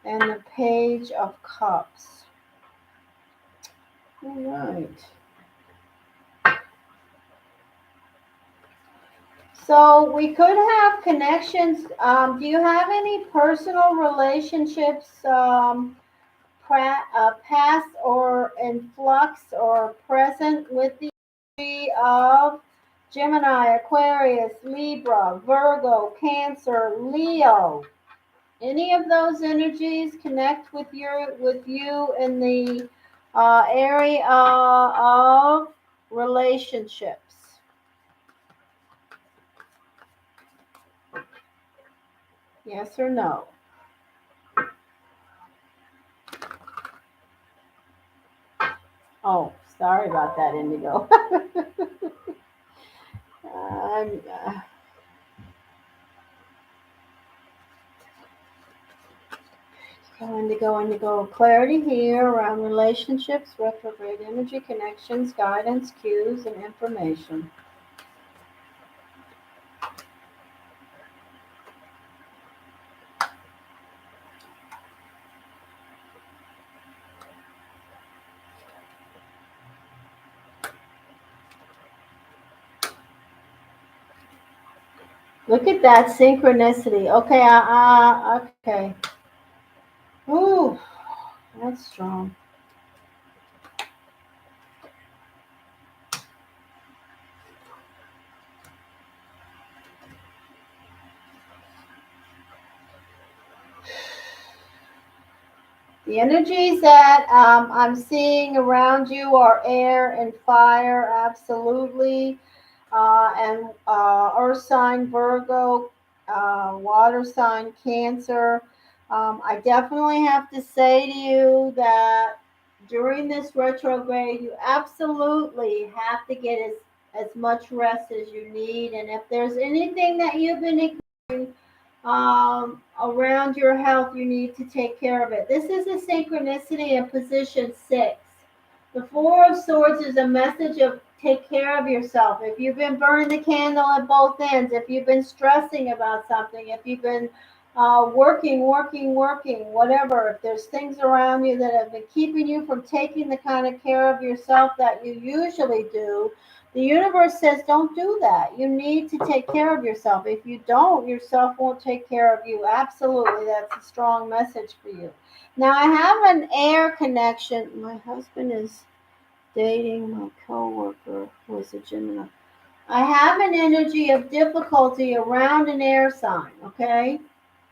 And the Page of Cups. All right. So we could have connections. Do you have any personal relationships, past or in flux or present with the energy of Gemini, Aquarius, Libra, Virgo, Cancer, Leo? Any of those energies connect with you in the area of relationships? Yes or no? Oh, sorry about that, Indigo. I'm, Indigo. Clarity here around relationships, retrograde energy, connections, guidance, cues, and information. Look at that synchronicity. Okay, okay. Ooh, that's strong. The energies that I'm seeing around you are air and fire, absolutely. And earth sign Virgo, water sign Cancer. I definitely have to say to you that during this retrograde, you absolutely have to get as much rest as you need. And if there's anything that you've been ignoring around your health, you need to take care of it. This is a synchronicity in position 6. The Four of Swords is a message of take care of yourself. If you've been burning the candle at both ends, if you've been stressing about something, if you've been working, whatever, if there's things around you that have been keeping you from taking the kind of care of yourself that you usually do, the universe says don't do that. You need to take care of yourself. If you don't, yourself won't take care of you. Absolutely, that's a strong message for you. Now, I have an air connection. My husband is dating my coworker who is a Gemini. I have an energy of difficulty around an air sign, okay?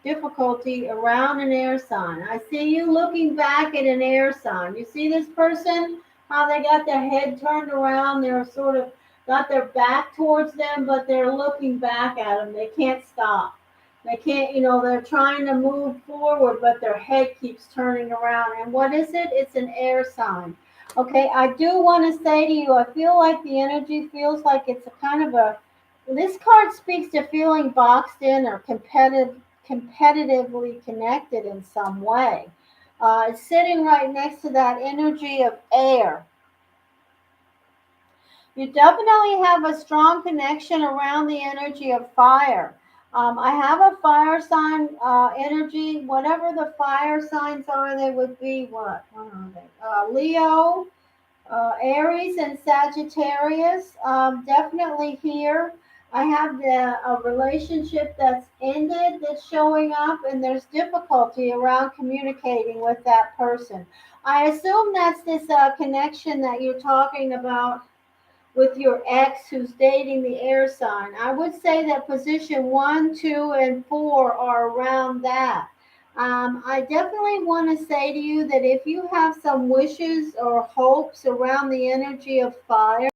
Difficulty around an air sign. I see you looking back at an air sign. You see this person, how they got their head turned around, they're sort of got their back towards them, but they're looking back at them. They can't stop. They can't, they're trying to move forward, but their head keeps turning around. And what is it? It's an air sign. Okay, I do want to say to you, I feel like the energy feels like it's a kind of a, this card speaks to feeling boxed in or competitively connected in some way. It's sitting right next to that energy of air. You definitely have a strong connection around the energy of fire. I have a fire sign energy. Whatever the fire signs are, they would be what? What are they? Leo, Aries, and Sagittarius. Definitely here. I have a relationship that's ended that's showing up, and there's difficulty around communicating with that person. I assume that's this connection that you're talking about with your ex who's dating the air sign. I would say that position 1, 2, and 4 are around that. I definitely want to say to you that if you have some wishes or hopes around the energy of fire,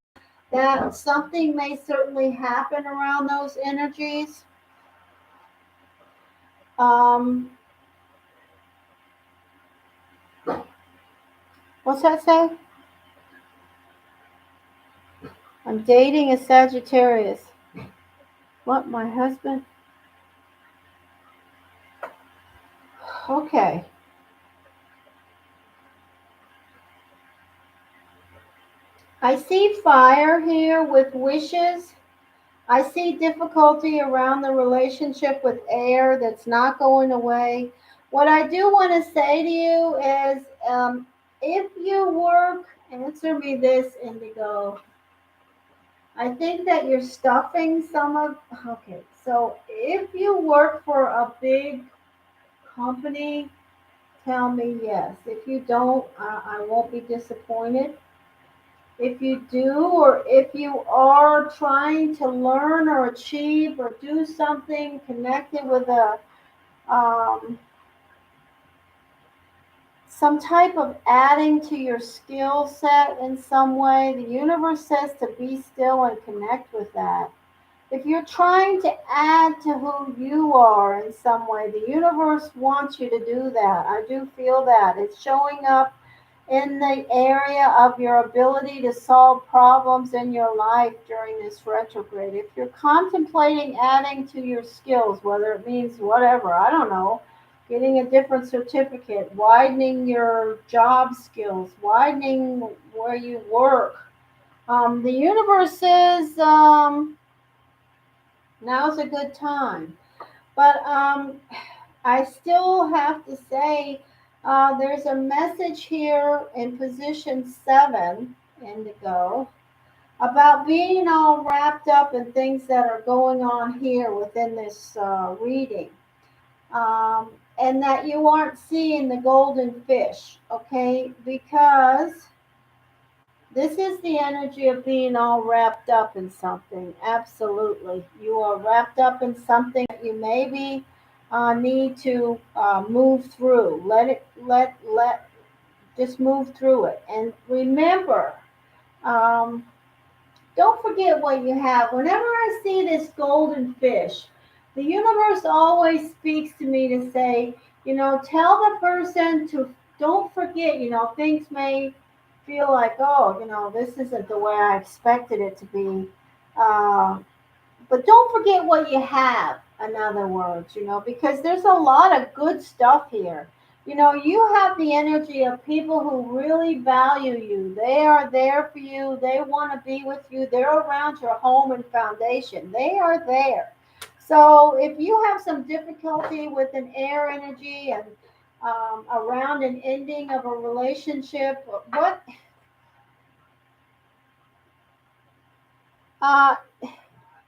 that something may certainly happen around those energies. What's that say? I'm dating a Sagittarius. What, my husband? Okay. I see fire here with wishes. I see difficulty around the relationship with air that's not going away. What I do want to say to you is if you work, answer me this, Indigo. I think that you're stuffing some of, okay, so if you work for a big company, tell me yes. If you don't, I won't be disappointed. If you do, or if you are trying to learn or achieve or do something connected with a some type of adding to your skill set in some way, the universe says to be still and connect with that. If you're trying to add to who you are in some way, the universe wants you to do that. I do feel that. It's showing up in the area of your ability to solve problems in your life during this retrograde. If you're contemplating adding to your skills, whether it means whatever, I don't know, getting a different certificate, widening your job skills, widening where you work, the universe says now's a good time. But I still have to say there's a message here in position 7, Indigo, about being all wrapped up in things that are going on here within this reading. And that you aren't seeing the golden fish, okay? Because this is the energy of being all wrapped up in something. Absolutely. You are wrapped up in something that you maybe need to move through. Just move through it. And remember, um, don't forget what you have. Whenever I see this golden fish, the universe always speaks to me to say, tell the person to don't forget, things may feel like, oh, this isn't the way I expected it to be. Uh, but don't forget what you have, in other words, because there's a lot of good stuff here. You have the energy of people who really value you. They are there for you. They want to be with you. They're around your home and foundation. They are there. So if you have some difficulty with an air energy and around an ending of a relationship, uh,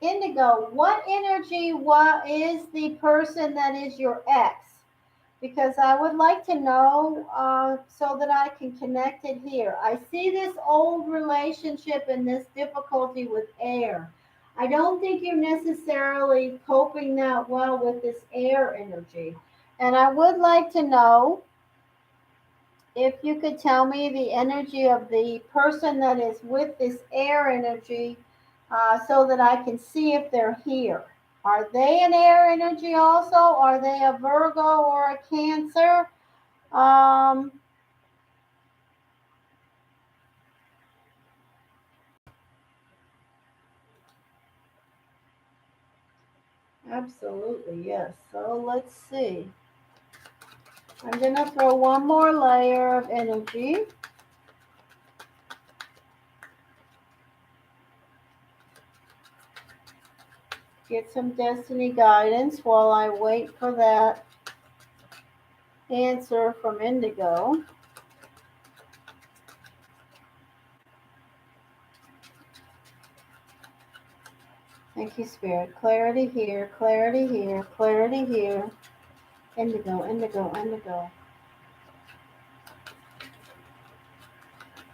Indigo, what energy what is the person that is your ex? Because I would like to know so that I can connect it here. I see this old relationship and this difficulty with air. I don't think you're necessarily coping that well with this air energy. And I would like to know if you could tell me the energy of the person that is with this air energy so that I can see if they're here. Are they an air energy also? Are they a Virgo or a Cancer? Um, Absolutely, yes. So let's see. I'm going to throw one more layer of energy. Get some destiny guidance while I wait for that answer from Indigo. Thank you, Spirit. Clarity here, clarity here, clarity here. Indigo, indigo, indigo.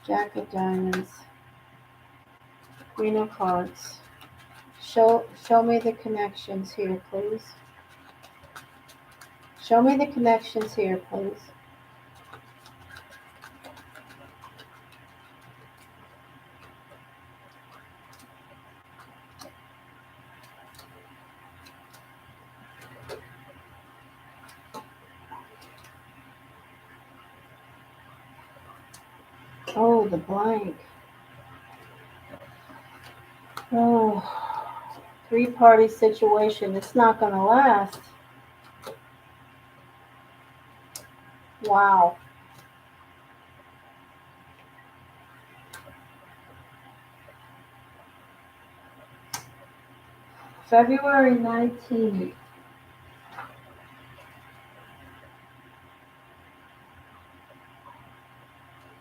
Jack of Diamonds. Queen of Hearts. Show me the connections here, please. Show me the connections here, please. Oh, the blank. Oh, three-party situation. It's not going to last. Wow. February 19th.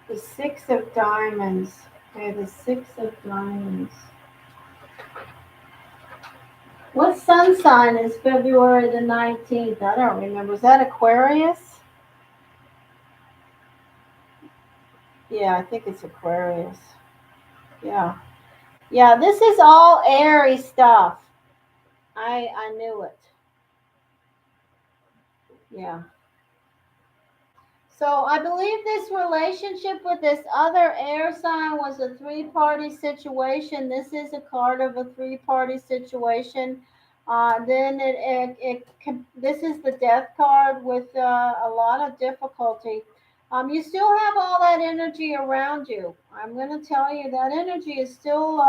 The Six of Diamonds. Okay, the Six of Diamonds. What sun sign is February the 19th? I don't remember. Is that Aquarius? Yeah, I think it's Aquarius. Yeah. Yeah, this is all airy stuff. I knew it. Yeah. So I believe this relationship with this other air sign was a three-party situation. This is a card of a three-party situation. Then this is the death card with a lot of difficulty. You still have all that energy around you. I'm going to tell you that energy is still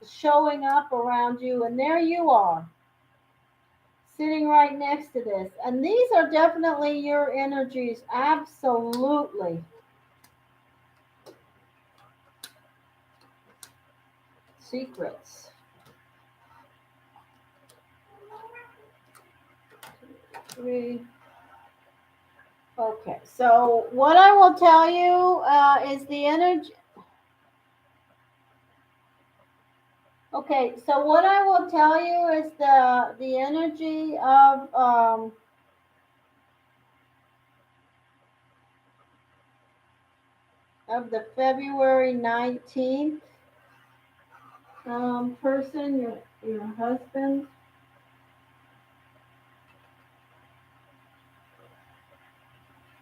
showing up around you, and there you are sitting right next to this. And these are definitely your energies. Absolutely. Secrets. Three. Okay, so what I will tell you is the energy. Okay, so what I will tell you is the energy of the February 19th person, your husband,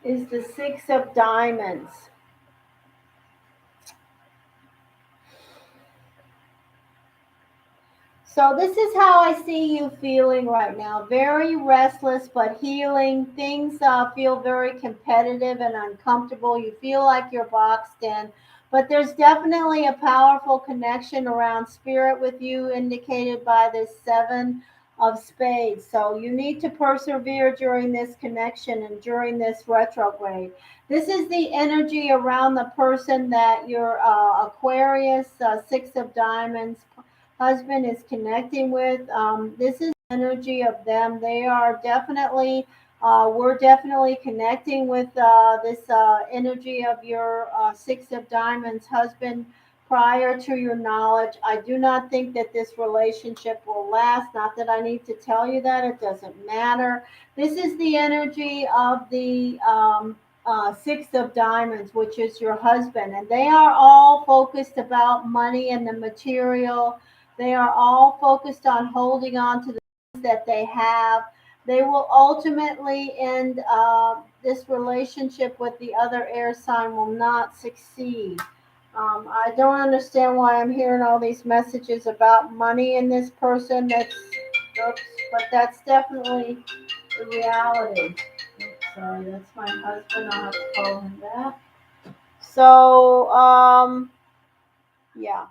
is the Six of Diamonds. So this is how I see you feeling right now. Very restless but healing. Things feel very competitive and uncomfortable. You feel like you're boxed in. But there's definitely a powerful connection around spirit with you, indicated by this Seven of Spades. So you need to persevere during this connection and during this retrograde. This is the energy around the person that your Aquarius, Six of Diamonds, husband is connecting with. This is energy of them. They are definitely, we're definitely connecting with this energy of your Six of Diamonds husband prior to your knowledge. I do not think that this relationship will last. Not that I need to tell you that, it doesn't matter. This is the energy of the Six of Diamonds, which is your husband, and they are all focused about money and the material. They are all focused on holding on to the things that they have. They will ultimately end this relationship with the other air sign will not succeed. I don't understand why I'm hearing all these messages about money in this person. Oops, but that's definitely the reality. Oops, sorry, that's my husband. I'll have to call him back. So, yeah.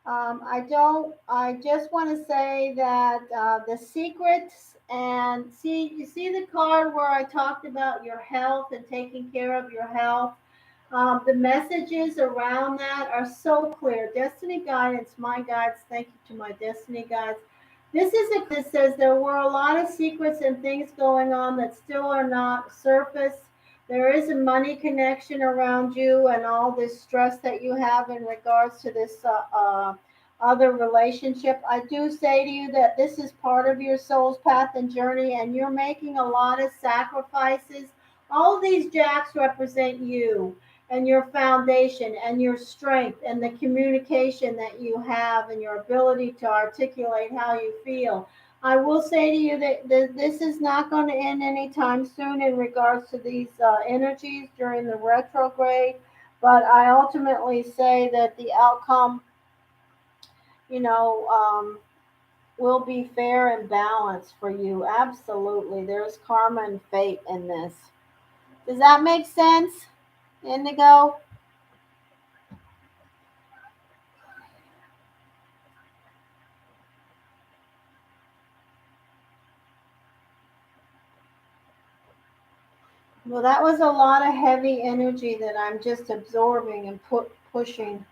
I just want to say that the secrets, and see, you see the card where I talked about your health and taking care of your health. The messages around that are so clear. Destiny guidance, my guides, thank you to my destiny guides. This is it that says there were a lot of secrets and things going on that still are not surfaced. There is a money connection around you and all this stress that you have in regards to this other relationship. I do say to you that this is part of your soul's path and journey, and you're making a lot of sacrifices. All these jacks represent you and your foundation and your strength and the communication that you have and your ability to articulate how you feel. I will say to you that this is not going to end anytime soon in regards to these energies during the retrograde, but I ultimately say that the outcome, you know, will be fair and balanced for you. Absolutely. There's karma and fate in this. Does that make sense, Indigo? Well, that was a lot of heavy energy that I'm just absorbing and pushing.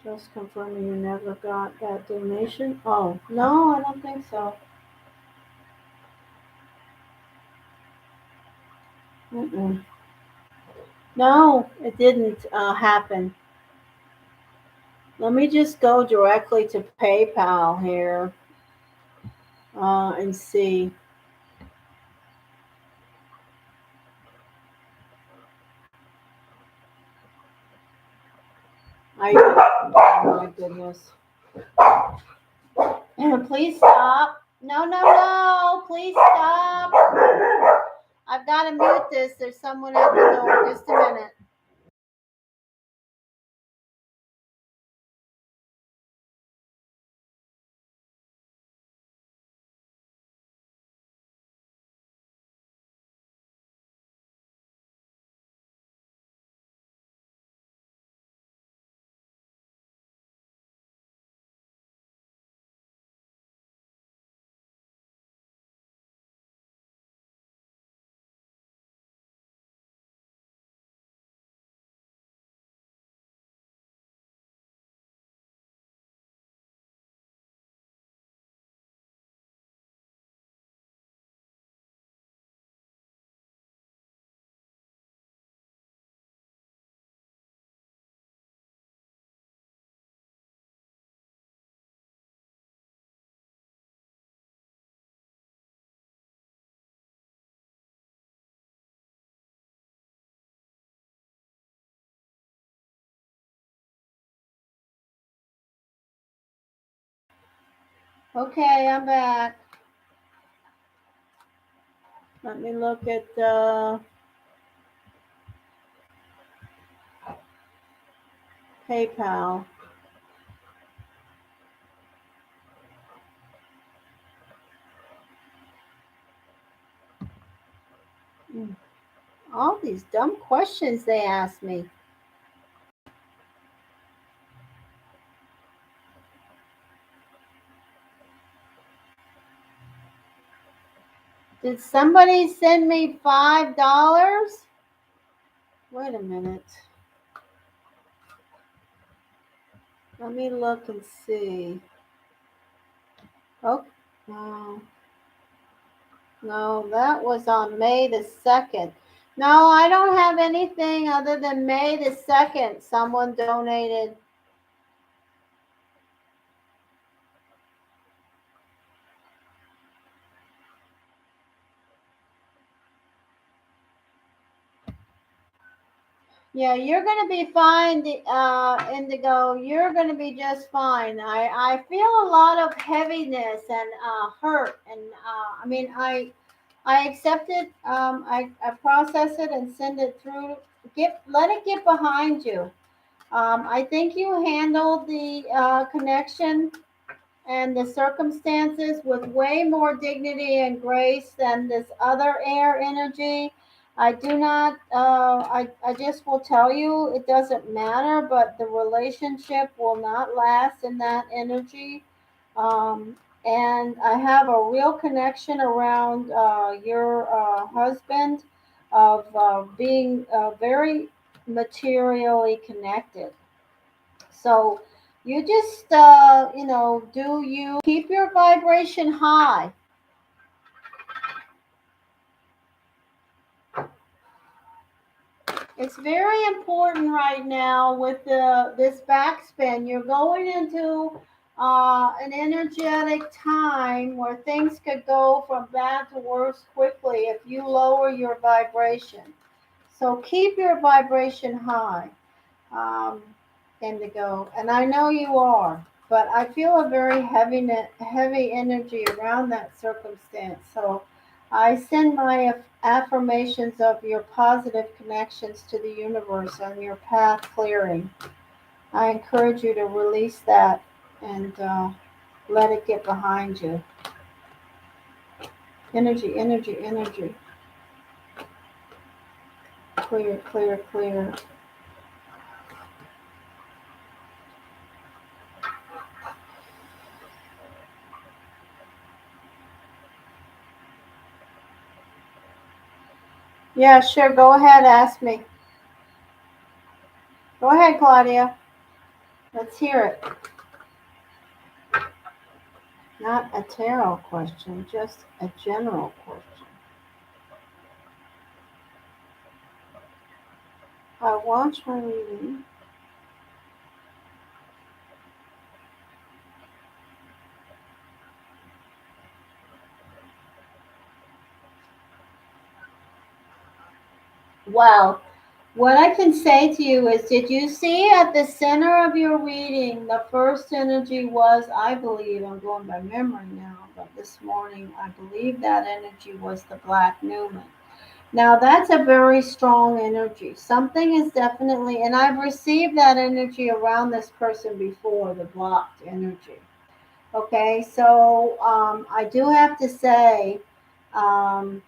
Just confirming you never got that donation. Oh, no, I don't think so. Mm-mm. No, it didn't happen. Let me just go directly to PayPal here and see. Oh my goodness. Please stop. No, no, no. Please stop. I've got to mute this. There's someone at the door. Just a minute. Okay, I'm back. Let me look at PayPal. All these dumb questions they ask me. Did somebody send me $5? Wait a minute. Let me look and see. Oh, no. No, that was on May the 2nd. No, I don't have anything other than May the 2nd. Someone donated. Yeah, you're going to be fine, Indigo. You're going to be just fine. I feel a lot of heaviness and hurt. And I mean, I accept it. I process it and send it through. Let it get behind you. I think you handled the connection and the circumstances with way more dignity and grace than this other air energy. I do not, I just will tell you it doesn't matter, but the relationship will not last in that energy. Um, and I have a real connection around your husband of being very materially connected. So you just, do you keep your vibration high? It's very important right now with this backspin. You're going into an energetic time where things could go from bad to worse quickly if you lower your vibration. So keep your vibration high. um, Indigo, and I know you are, but I feel a very heavy energy around that circumstance. So I send my affirmations of your positive connections to the universe and your path clearing. I encourage you to release that and let it get behind you. Energy, energy, energy. Clear, clear, clear. Yeah, sure. Go ahead, ask me. Go ahead, Claudia. Let's hear it. Not a tarot question, just a general question. I watch my reading. Well, what I can say to you is, did you see at the center of your reading, the first energy was, I believe, I'm going by memory now, but this morning, I believe that energy was the Black Newman. Now, that's a very strong energy. Something is definitely, and I've received that energy around this person before, the blocked energy. Okay, so I do have to say, um,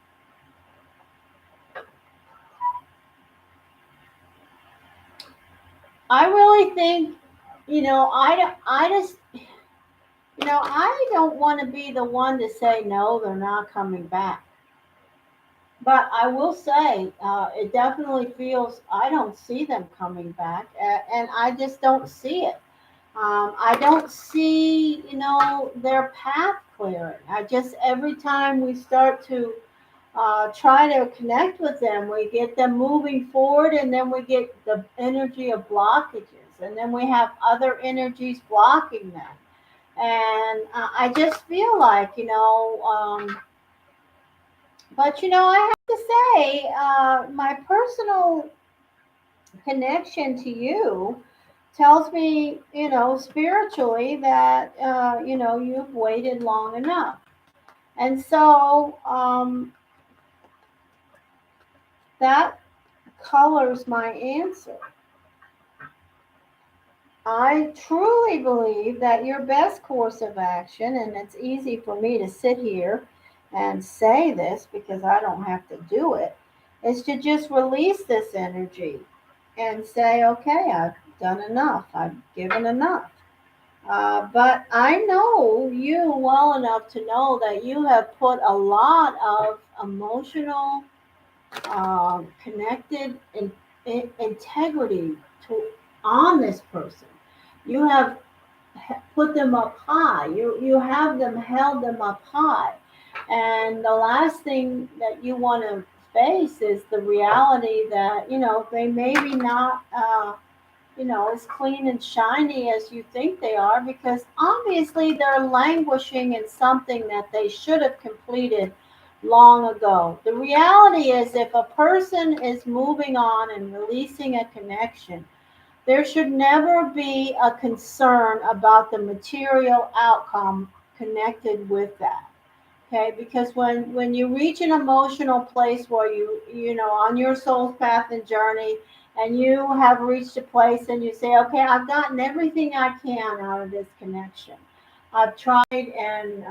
I really think, I just, I don't want to be the one to say no, they're not coming back. But I will say, it definitely feels I don't see them coming back, and I just don't see it. I don't see, their path clearing. I just, every time we start to try to connect with them, we get them moving forward, and then we get the energy of blockages, and then we have other energies blocking them. And I just feel like, but I have to say, my personal connection to you tells me, spiritually that, you've waited long enough. And so that colors my answer. I truly believe that your best course of action, and it's easy for me to sit here and say this because I don't have to do it, is to just release this energy and say, okay, I've done enough, I've given enough. But I know you well enough to know that you have put a lot of emotional, connected integrity on this person. You have put them up high. You have them held them up high, and the last thing that you want to face is the reality that they maybe not. As clean and shiny as you think they are, because obviously they're languishing in something that they should have completed long ago. The reality is, if a person is moving on and releasing a connection, there should never be a concern about the material outcome connected with that. Okay, because when you reach an emotional place where on your soul's path and journey, and you have reached a place and you say, okay, I've gotten everything I can out of this connection. I've tried and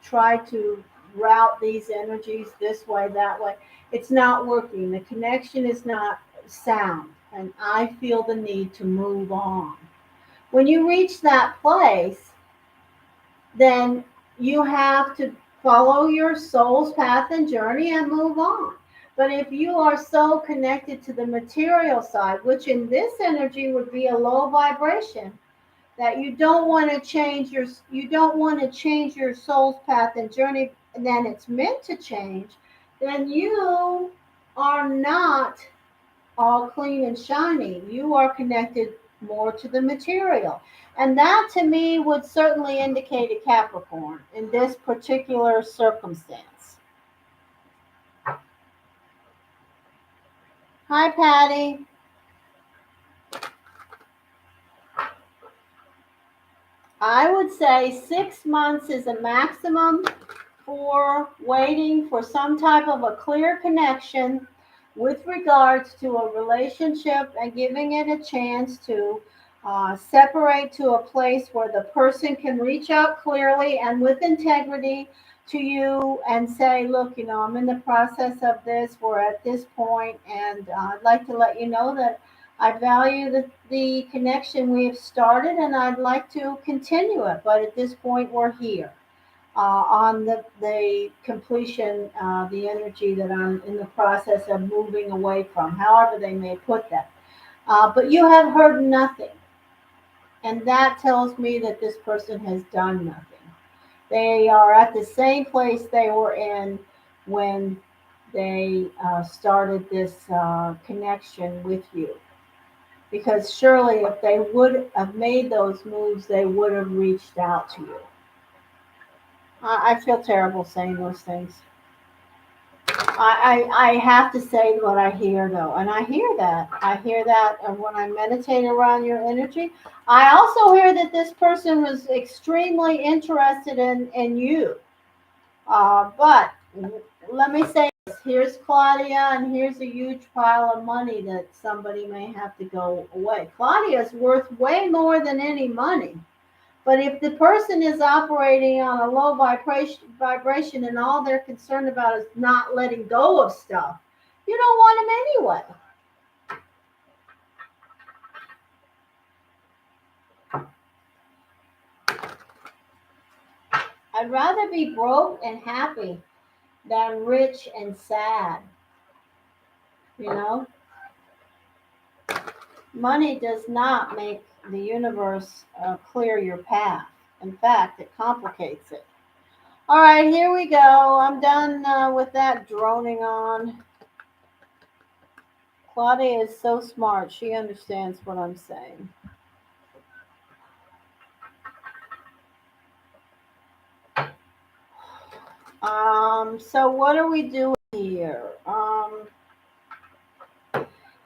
tried to route these energies this way, that way. It's not working. The connection is not sound, and I feel the need to move on. When you reach that place, then you have to follow your soul's path and journey and move on. But if you are so connected to the material side, which in this energy would be a low vibration, that you don't want to change your soul's path and journey, then it's meant to change, then you are not all clean and shiny. You are connected more to the material. And that to me would certainly indicate a Capricorn in this particular circumstance. Hi, Patty. I would say 6 months is a maximum for waiting for some type of a clear connection with regards to a relationship and giving it a chance to separate to a place where the person can reach out clearly and with integrity to you and say, look, I'm in the process of this, we're at this point, and I'd like to let you know that I value the connection we have started, and I'd like to continue it, but at this point we're here. on the completion, the energy that I'm in the process of moving away from, however they may put that. But you have heard nothing. And that tells me that this person has done nothing. They are at the same place they were in when they started this connection with you. Because surely, if they would have made those moves, they would have reached out to you. I feel terrible saying those things. I have to say what I hear though, and I hear that. I hear that when I meditate around your energy. I also hear that this person was extremely interested in you. But let me say this: here's Claudia, and here's a huge pile of money that somebody may have to go away. Claudia is worth way more than any money. But if the person is operating on a low vibration and all they're concerned about is not letting go of stuff, you don't want them anyway. I'd rather be broke and happy than rich and sad. You know, money does not make the universe clear your path. In fact, it complicates it. All right, here we go. I'm done with that droning on. Claudia is so smart. She understands what I'm saying. So what are we doing here?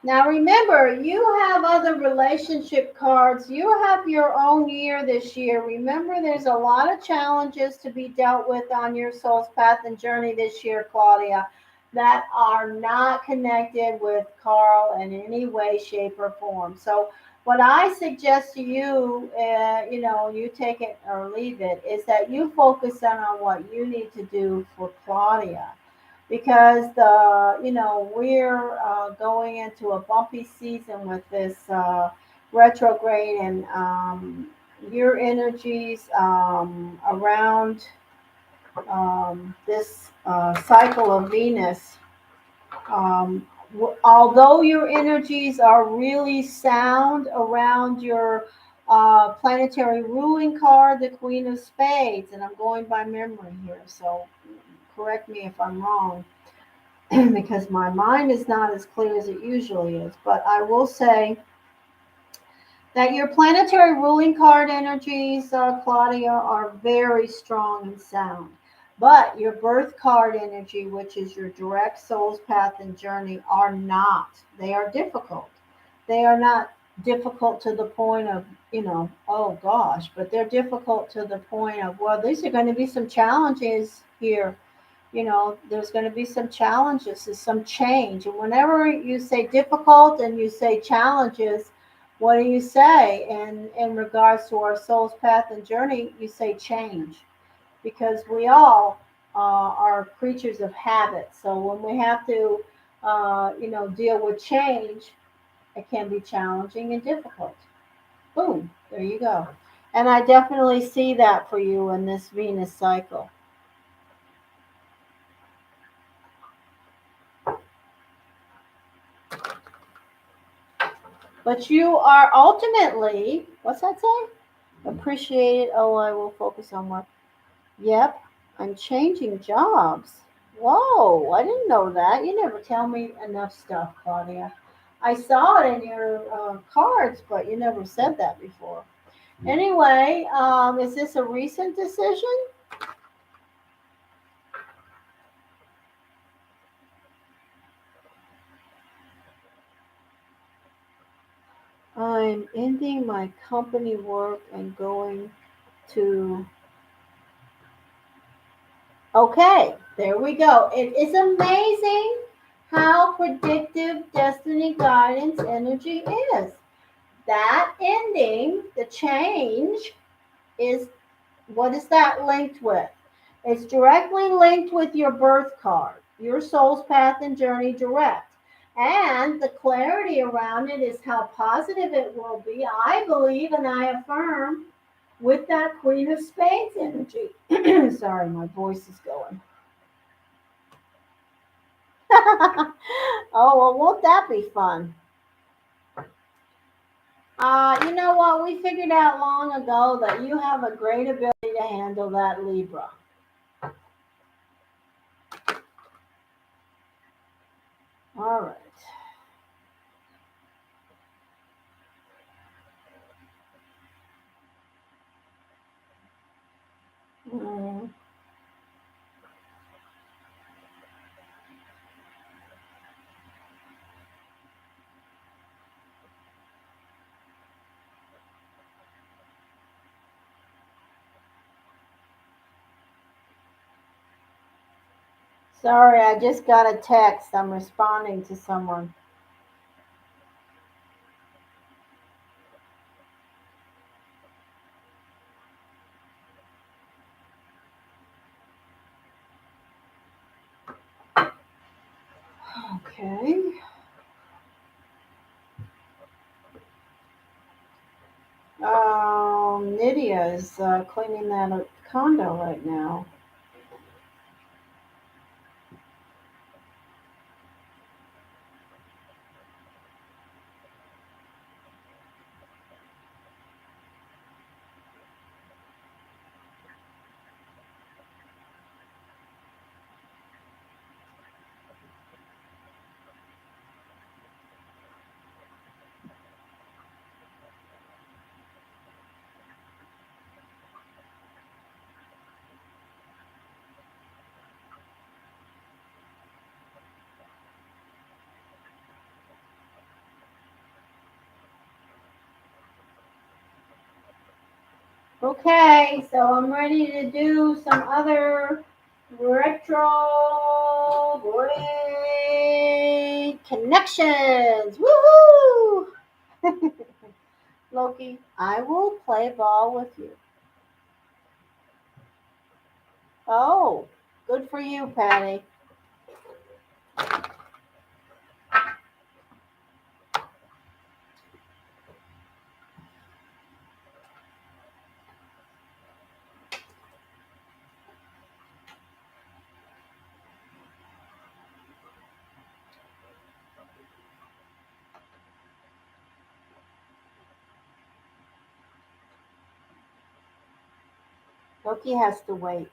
Now remember, you have other relationship cards. You have your own year this year. Remember, there's a lot of challenges to be dealt with on your soul's path and journey this year, Claudia, that are not connected with Carl in any way, shape, or form. So what I suggest to you, you take it or leave it, is that you focus on what you need to do for Claudia, because we're going into a bumpy season with this retrograde, and your energies around this cycle of Venus. Although your energies are really sound around your planetary ruling card, the Queen of Spades, and I'm going by memory here, so correct me if I'm wrong, because my mind is not as clear as it usually is. But I will say that your planetary ruling card energies, Claudia, are very strong and sound. But your birth card energy, which is your direct soul's path and journey, are not. They are difficult. They are not difficult to the point of, oh gosh, but they're difficult to the point of, well, these are going to be some challenges here. There's going to be some challenges, there's some change. And whenever you say difficult and you say challenges, what do you say? And in regards to our soul's path and journey, you say change, because we all are creatures of habit. So when we have to, deal with change, it can be challenging and difficult. Boom, there you go. And I definitely see that for you in this Venus cycle. But you are ultimately, what's that say? Appreciate it. Oh, I will focus on work. Yep, I'm changing jobs. Whoa, I didn't know that. You never tell me enough stuff, Claudia. I saw it in your cards, but you never said that before. Anyway, is this a recent decision? I'm ending my company work and going to. Okay, there we go. It is amazing how predictive destiny guidance energy is. That ending, the change, is what is that linked with? It's directly linked with your birth card, your soul's path and journey direct. And the clarity around it is how positive it will be. I believe and I affirm with that Queen of Spades energy. Sorry, my voice is going. Oh, well, won't that be fun? You know what? We figured out long ago that you have a great ability to handle that Libra. All right. Mm. Sorry, I just got a text. I'm responding to someone. Okay. Nydia is cleaning that condo right now. Okay, so I'm ready to do some other retrograde connections. Woohoo! Loki, I will play ball with you. Oh, good for you, Patty. Loki has to wait.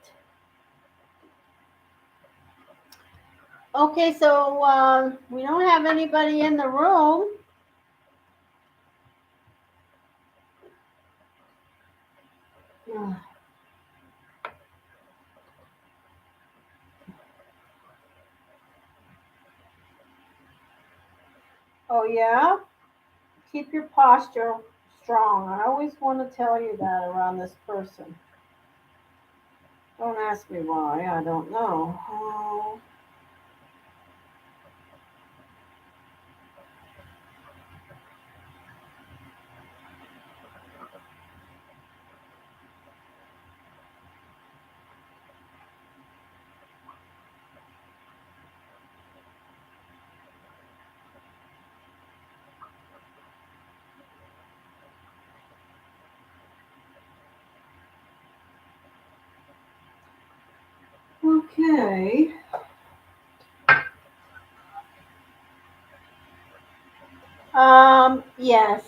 Okay, so we don't have anybody in the room. Oh, yeah? Keep your posture strong. I always want to tell you that around this person. Don't ask me why. I don't know. Oh. Okay. Yes.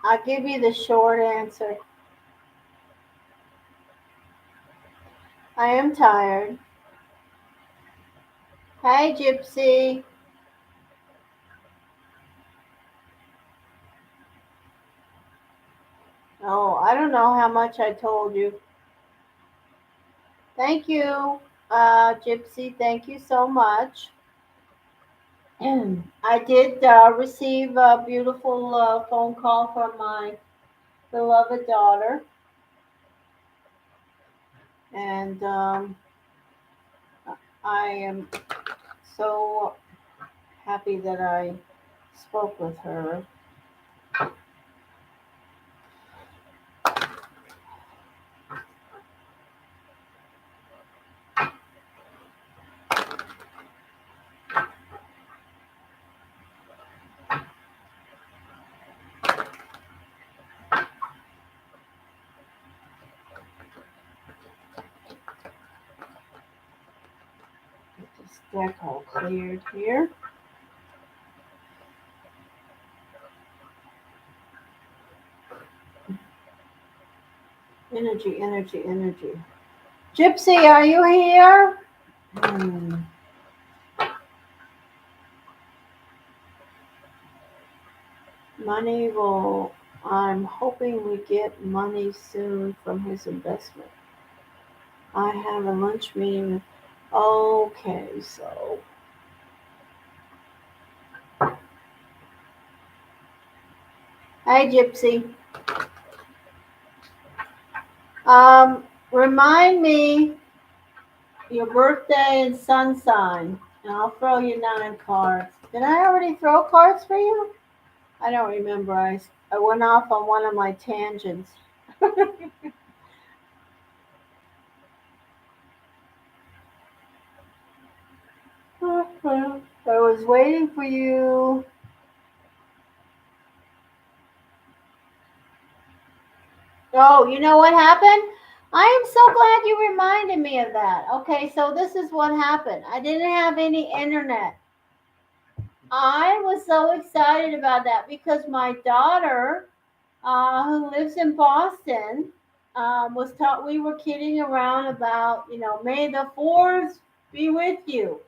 I'll give you the short answer. I am tired. Hey, Gypsy. Oh, I don't know how much I told you. Thank you, Gypsy. Thank you so much. I did receive a beautiful phone call from my beloved daughter, and I am so happy that I spoke with her. deck all cleared here. Energy, energy, energy. Gypsy, are you here? Money will, I'm hoping we get money soon from his investment. I have a lunch meeting. Okay, so. Hi, Gypsy. Remind me your birthday and sun sign, and I'll throw you 9 cards. Did I already throw cards for you? I don't remember. I went off on one of my tangents. I was waiting for you. Oh, you know what happened? I am so glad you reminded me of that. Okay, so this is what happened. I didn't have any internet. I was so excited about that because my daughter, who lives in Boston, was taught we were kidding around about, may the fours be with you.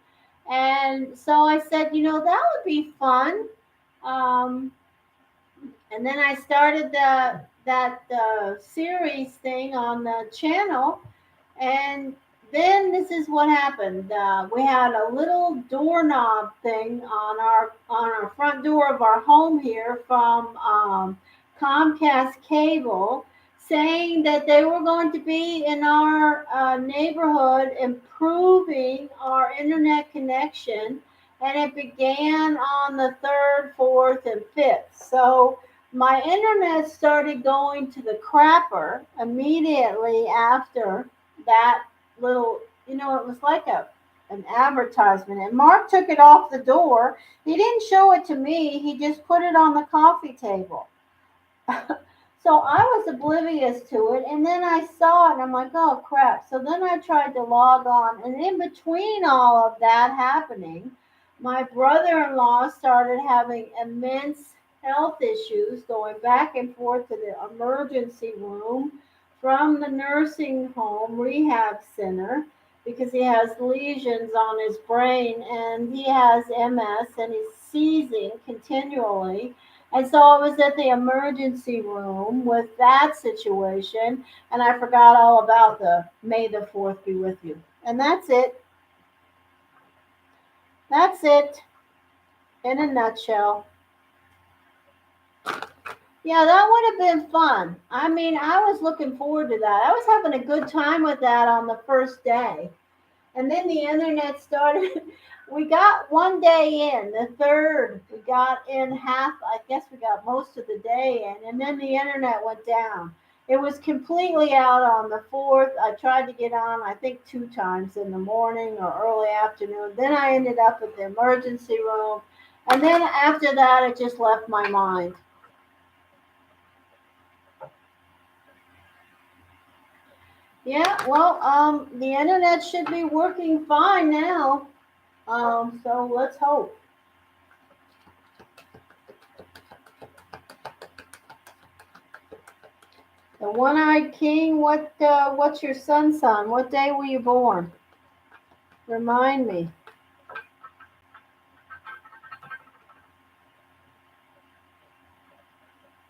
And so I said, that would be fun. Um, and then I started that series thing on the channel, and then this is what happened. We had a little doorknob thing on our front door of our home here from Comcast Cable, saying that they were going to be in our neighborhood improving our internet connection, and it began on the 3rd, 4th, and 5th. So my internet started going to the crapper immediately after that little, it was like an advertisement. And Mark took it off the door. He didn't show it to me. He just put it on the coffee table. So I was oblivious to it, and then I saw it, and I'm like, oh crap. So then I tried to log on, and in between all of that happening, my brother-in-law started having immense health issues, going back and forth to the emergency room from the nursing home rehab center because he has lesions on his brain and he has MS and he's seizing continually. And so I was at the emergency room with that situation, and I forgot all about the May the 4th be with you. And that's it. That's it in a nutshell. Yeah, that would have been fun. I mean, I was looking forward to that. I was having a good time with that on the first day. And then the internet started. We got one day in, the 3rd. We got in half, I guess we got most of the day in. And then the internet went down. It was completely out on the 4th. I tried to get on, I think, 2 times in the morning or early afternoon. Then I ended up at the emergency room. And then after that, it just left my mind. Yeah, well, the internet should be working fine now. So let's hope. The One-Eyed King, what's your sun sign? What day were you born? Remind me.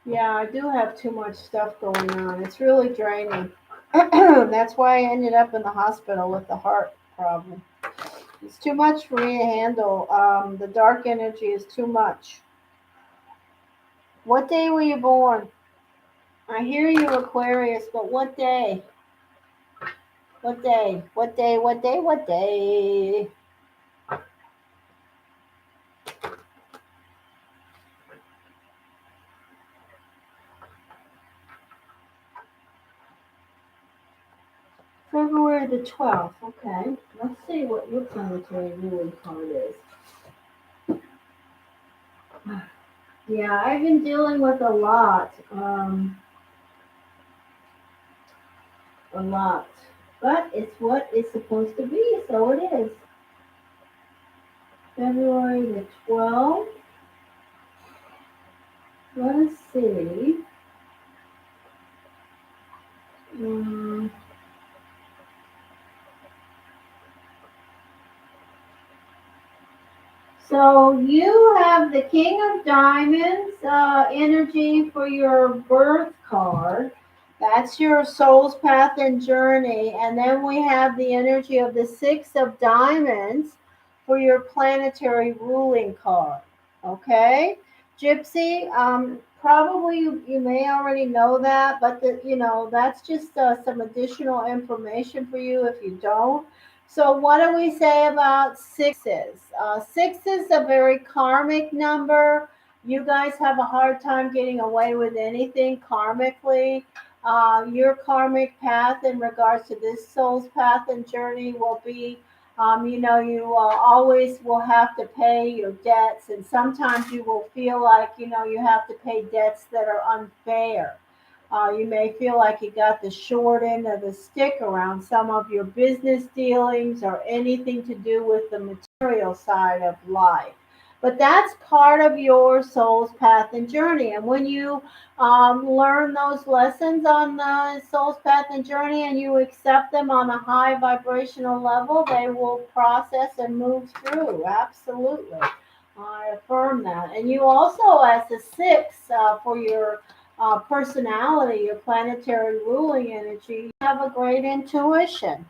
Yeah, I do have too much stuff going on. It's really draining. That's why I ended up in the hospital with the heart problem. It's too much for me to handle. The dark energy is too much. What day were you born? I hear you, Aquarius, but what day? What day? What day? What day? What day? February the 12th. Okay. Let's see what your planetary ruling card is. Yeah, I've been dealing with a lot. A lot. But it's what it's supposed to be, so it is. February the 12th. Let us see. Mm, So you have the King of Diamonds energy for your birth card. That's your soul's path and journey. And then we have the energy of the Six of Diamonds for your planetary ruling card. Okay? Gypsy, probably you may already know that, but that's just some additional information for you if you don't. So, what do we say about sixes? Six is a very karmic number. You guys have a hard time getting away with anything karmically. Your karmic path in regards to this soul's path and journey will be, you always will have to pay your debts, and sometimes you will feel like, you have to pay debts that are unfair. You may feel like you got the short end of the stick around some of your business dealings or anything to do with the material side of life. But that's part of your soul's path and journey. And when you learn those lessons on the soul's path and journey and you accept them on a high vibrational level, they will process and move through. Absolutely. I affirm that. And you also, as a six, for your personality, your planetary ruling energy, you have a great intuition.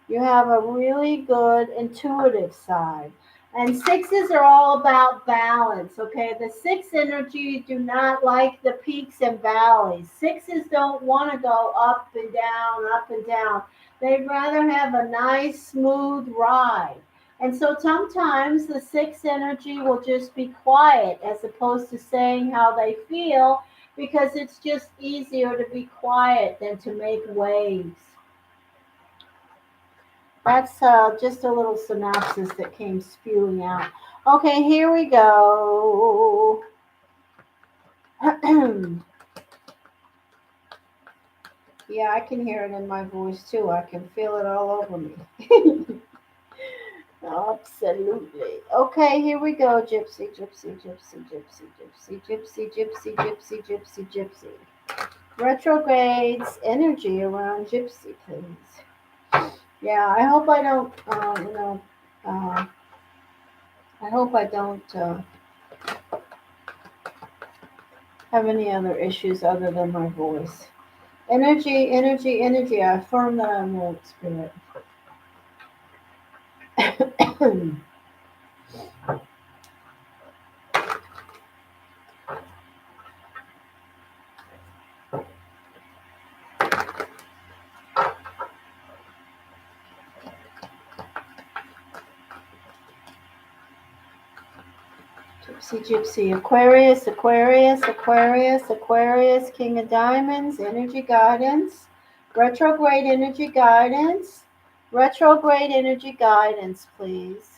You have a really good intuitive side. And sixes are all about balance, okay? The six energy do not like the peaks and valleys. Sixes don't want to go up and down, up and down. They'd rather have a nice, smooth ride. And so sometimes the six energy will just be quiet as opposed to saying how they feel because it's just easier to be quiet than to make waves. That's just a little synopsis that came spewing out. Okay, here we go. Yeah, I can hear it in my voice too. I can feel it all over me. Absolutely. Okay, here we go. Gypsy, gypsy, gypsy, gypsy, gypsy, gypsy, gypsy, gypsy, gypsy, gypsy. Retrogrades energy around gypsy, please. Yeah, I hope I don't, uh, I hope I don't have any other issues other than my voice. Energy, energy, energy. I affirm that I'm Lord Spirit. Gypsy, gypsy. Aquarius, Aquarius, Aquarius, Aquarius. King of Diamonds. Energy guidance. Retrograde energy guidance. Retrograde energy guidance, please.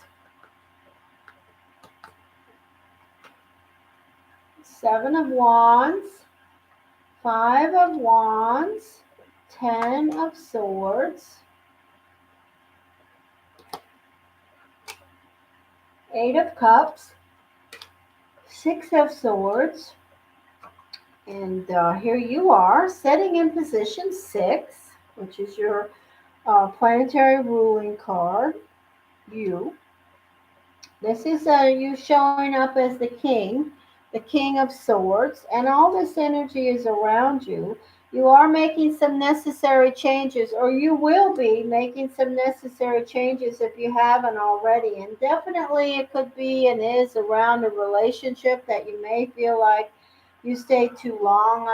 Seven of Wands. Five of Wands. 10 of Swords. Eight of Cups. Six of Swords. And here you are, setting in position 6, which is your planetary ruling card. You. This is you showing up as the King of Swords, and all this energy is around you. You are making some necessary changes, or you will be making some necessary changes if you haven't already. And definitely it could be and is around a relationship that you may feel like you stay too long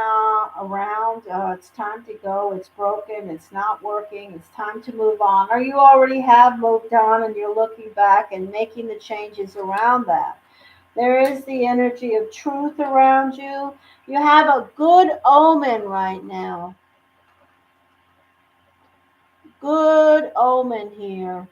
around. It's time to go. It's broken. It's not working. It's time to move on. Or you already have moved on and you're looking back and making the changes around that. There is the energy of truth around you. You have a good omen right now. Good omen here.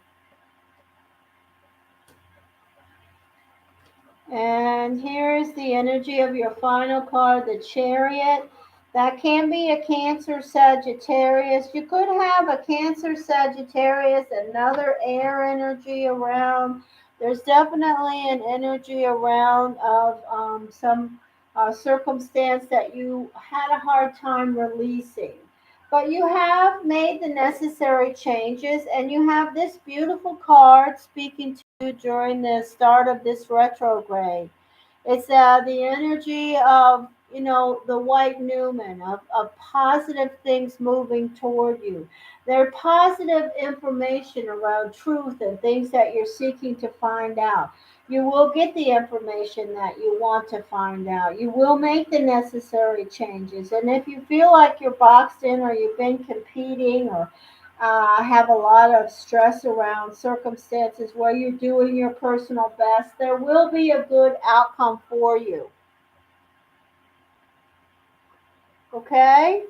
And here is the energy of your final card, the Chariot. That can be a Cancer Sagittarius. You could have a Cancer Sagittarius, another air energy around. There's definitely an energy around of some circumstance that you had a hard time releasing. But you have made the necessary changes, and you have this beautiful card speaking to you during the start of this retrograde. It's the energy of, the white Newman, of positive things moving toward you. They're positive information around truth and things that you're seeking to find out. You will get the information that you want to find out. You will make the necessary changes. And if you feel like you're boxed in, or you've been competing, or have a lot of stress around circumstances where you're doing your personal best, there will be a good outcome for you. Okay?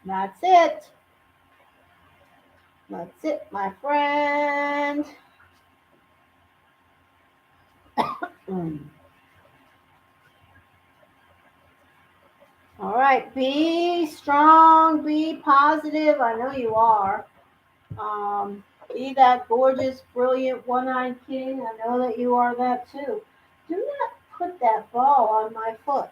That's it. That's it, my friend. Mm. All right, be strong, be positive. I know you are. Be that gorgeous, brilliant, one-eyed king. I know that you are that too. Do not put that ball on my foot.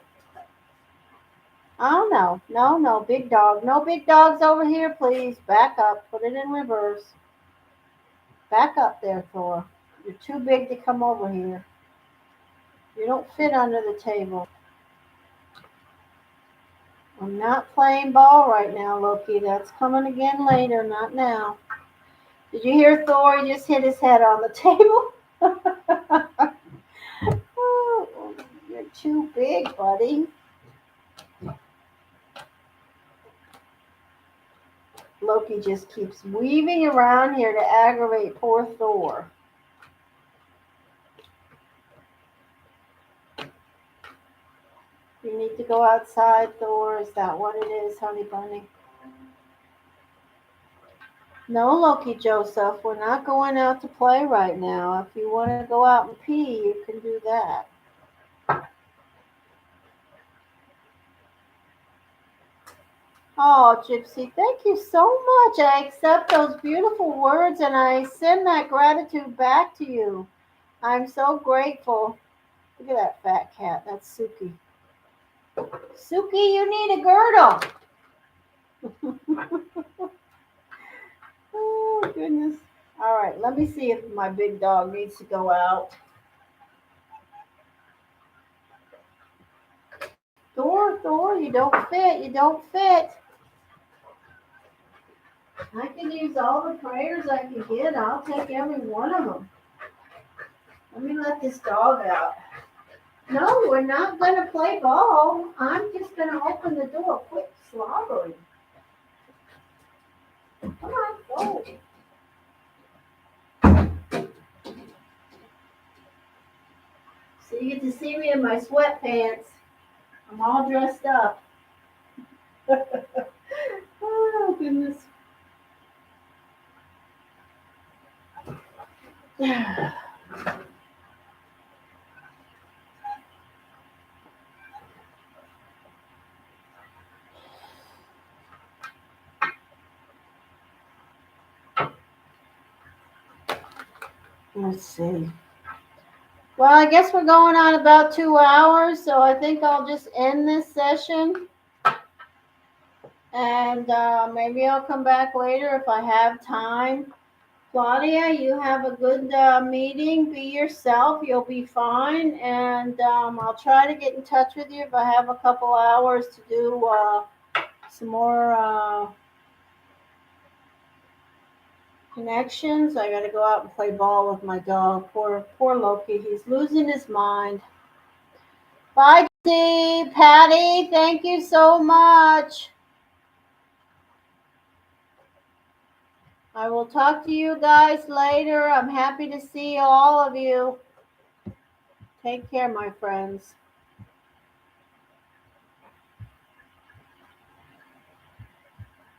Oh no, no, no, big dog. No big dogs over here, please. Back up. Put it in reverse. Back up there, Thor. You're too big to come over here. You don't fit under the table. I'm not playing ball right now, Loki. That's coming again later, not now. Did you hear Thor? He just hit his head on the table. Oh, you're too big, buddy. Loki just keeps weaving around here to aggravate poor Thor. You need to go outside, Thor. Is that what it is, honey bunny? No, Loki Joseph, we're not going out to play right now. If you want to go out and pee, you can do that. Oh, Gypsy, thank you so much. I accept those beautiful words, and I send that gratitude back to you. I'm so grateful. Look at that fat cat. That's Suki. Suki, you need a girdle. Oh, goodness. All right, let me see if my big dog needs to go out. Thor, you don't fit. You don't fit. I can use all the prayers I can get. I'll take every one of them. Let me let this dog out. No, we're not going to play ball. I'm just going to open the door. Quit slobbering. Come on, go. So you get to see me in my sweatpants. I'm all dressed up. Oh, goodness. Let's see. Well, I guess we're going on about 2 hours, so I think I'll just end this session. And maybe I'll come back later if I have time. Claudia, you have a good meeting. Be yourself. You'll be fine. And I'll try to get in touch with you if I have a couple hours to do some more connections. I got to go out and play ball with my dog. Poor Loki. He's losing his mind. Bye, Dee. Patty, thank you so much. I will talk to you guys later. I'm happy to see all of you. Take care, my friends.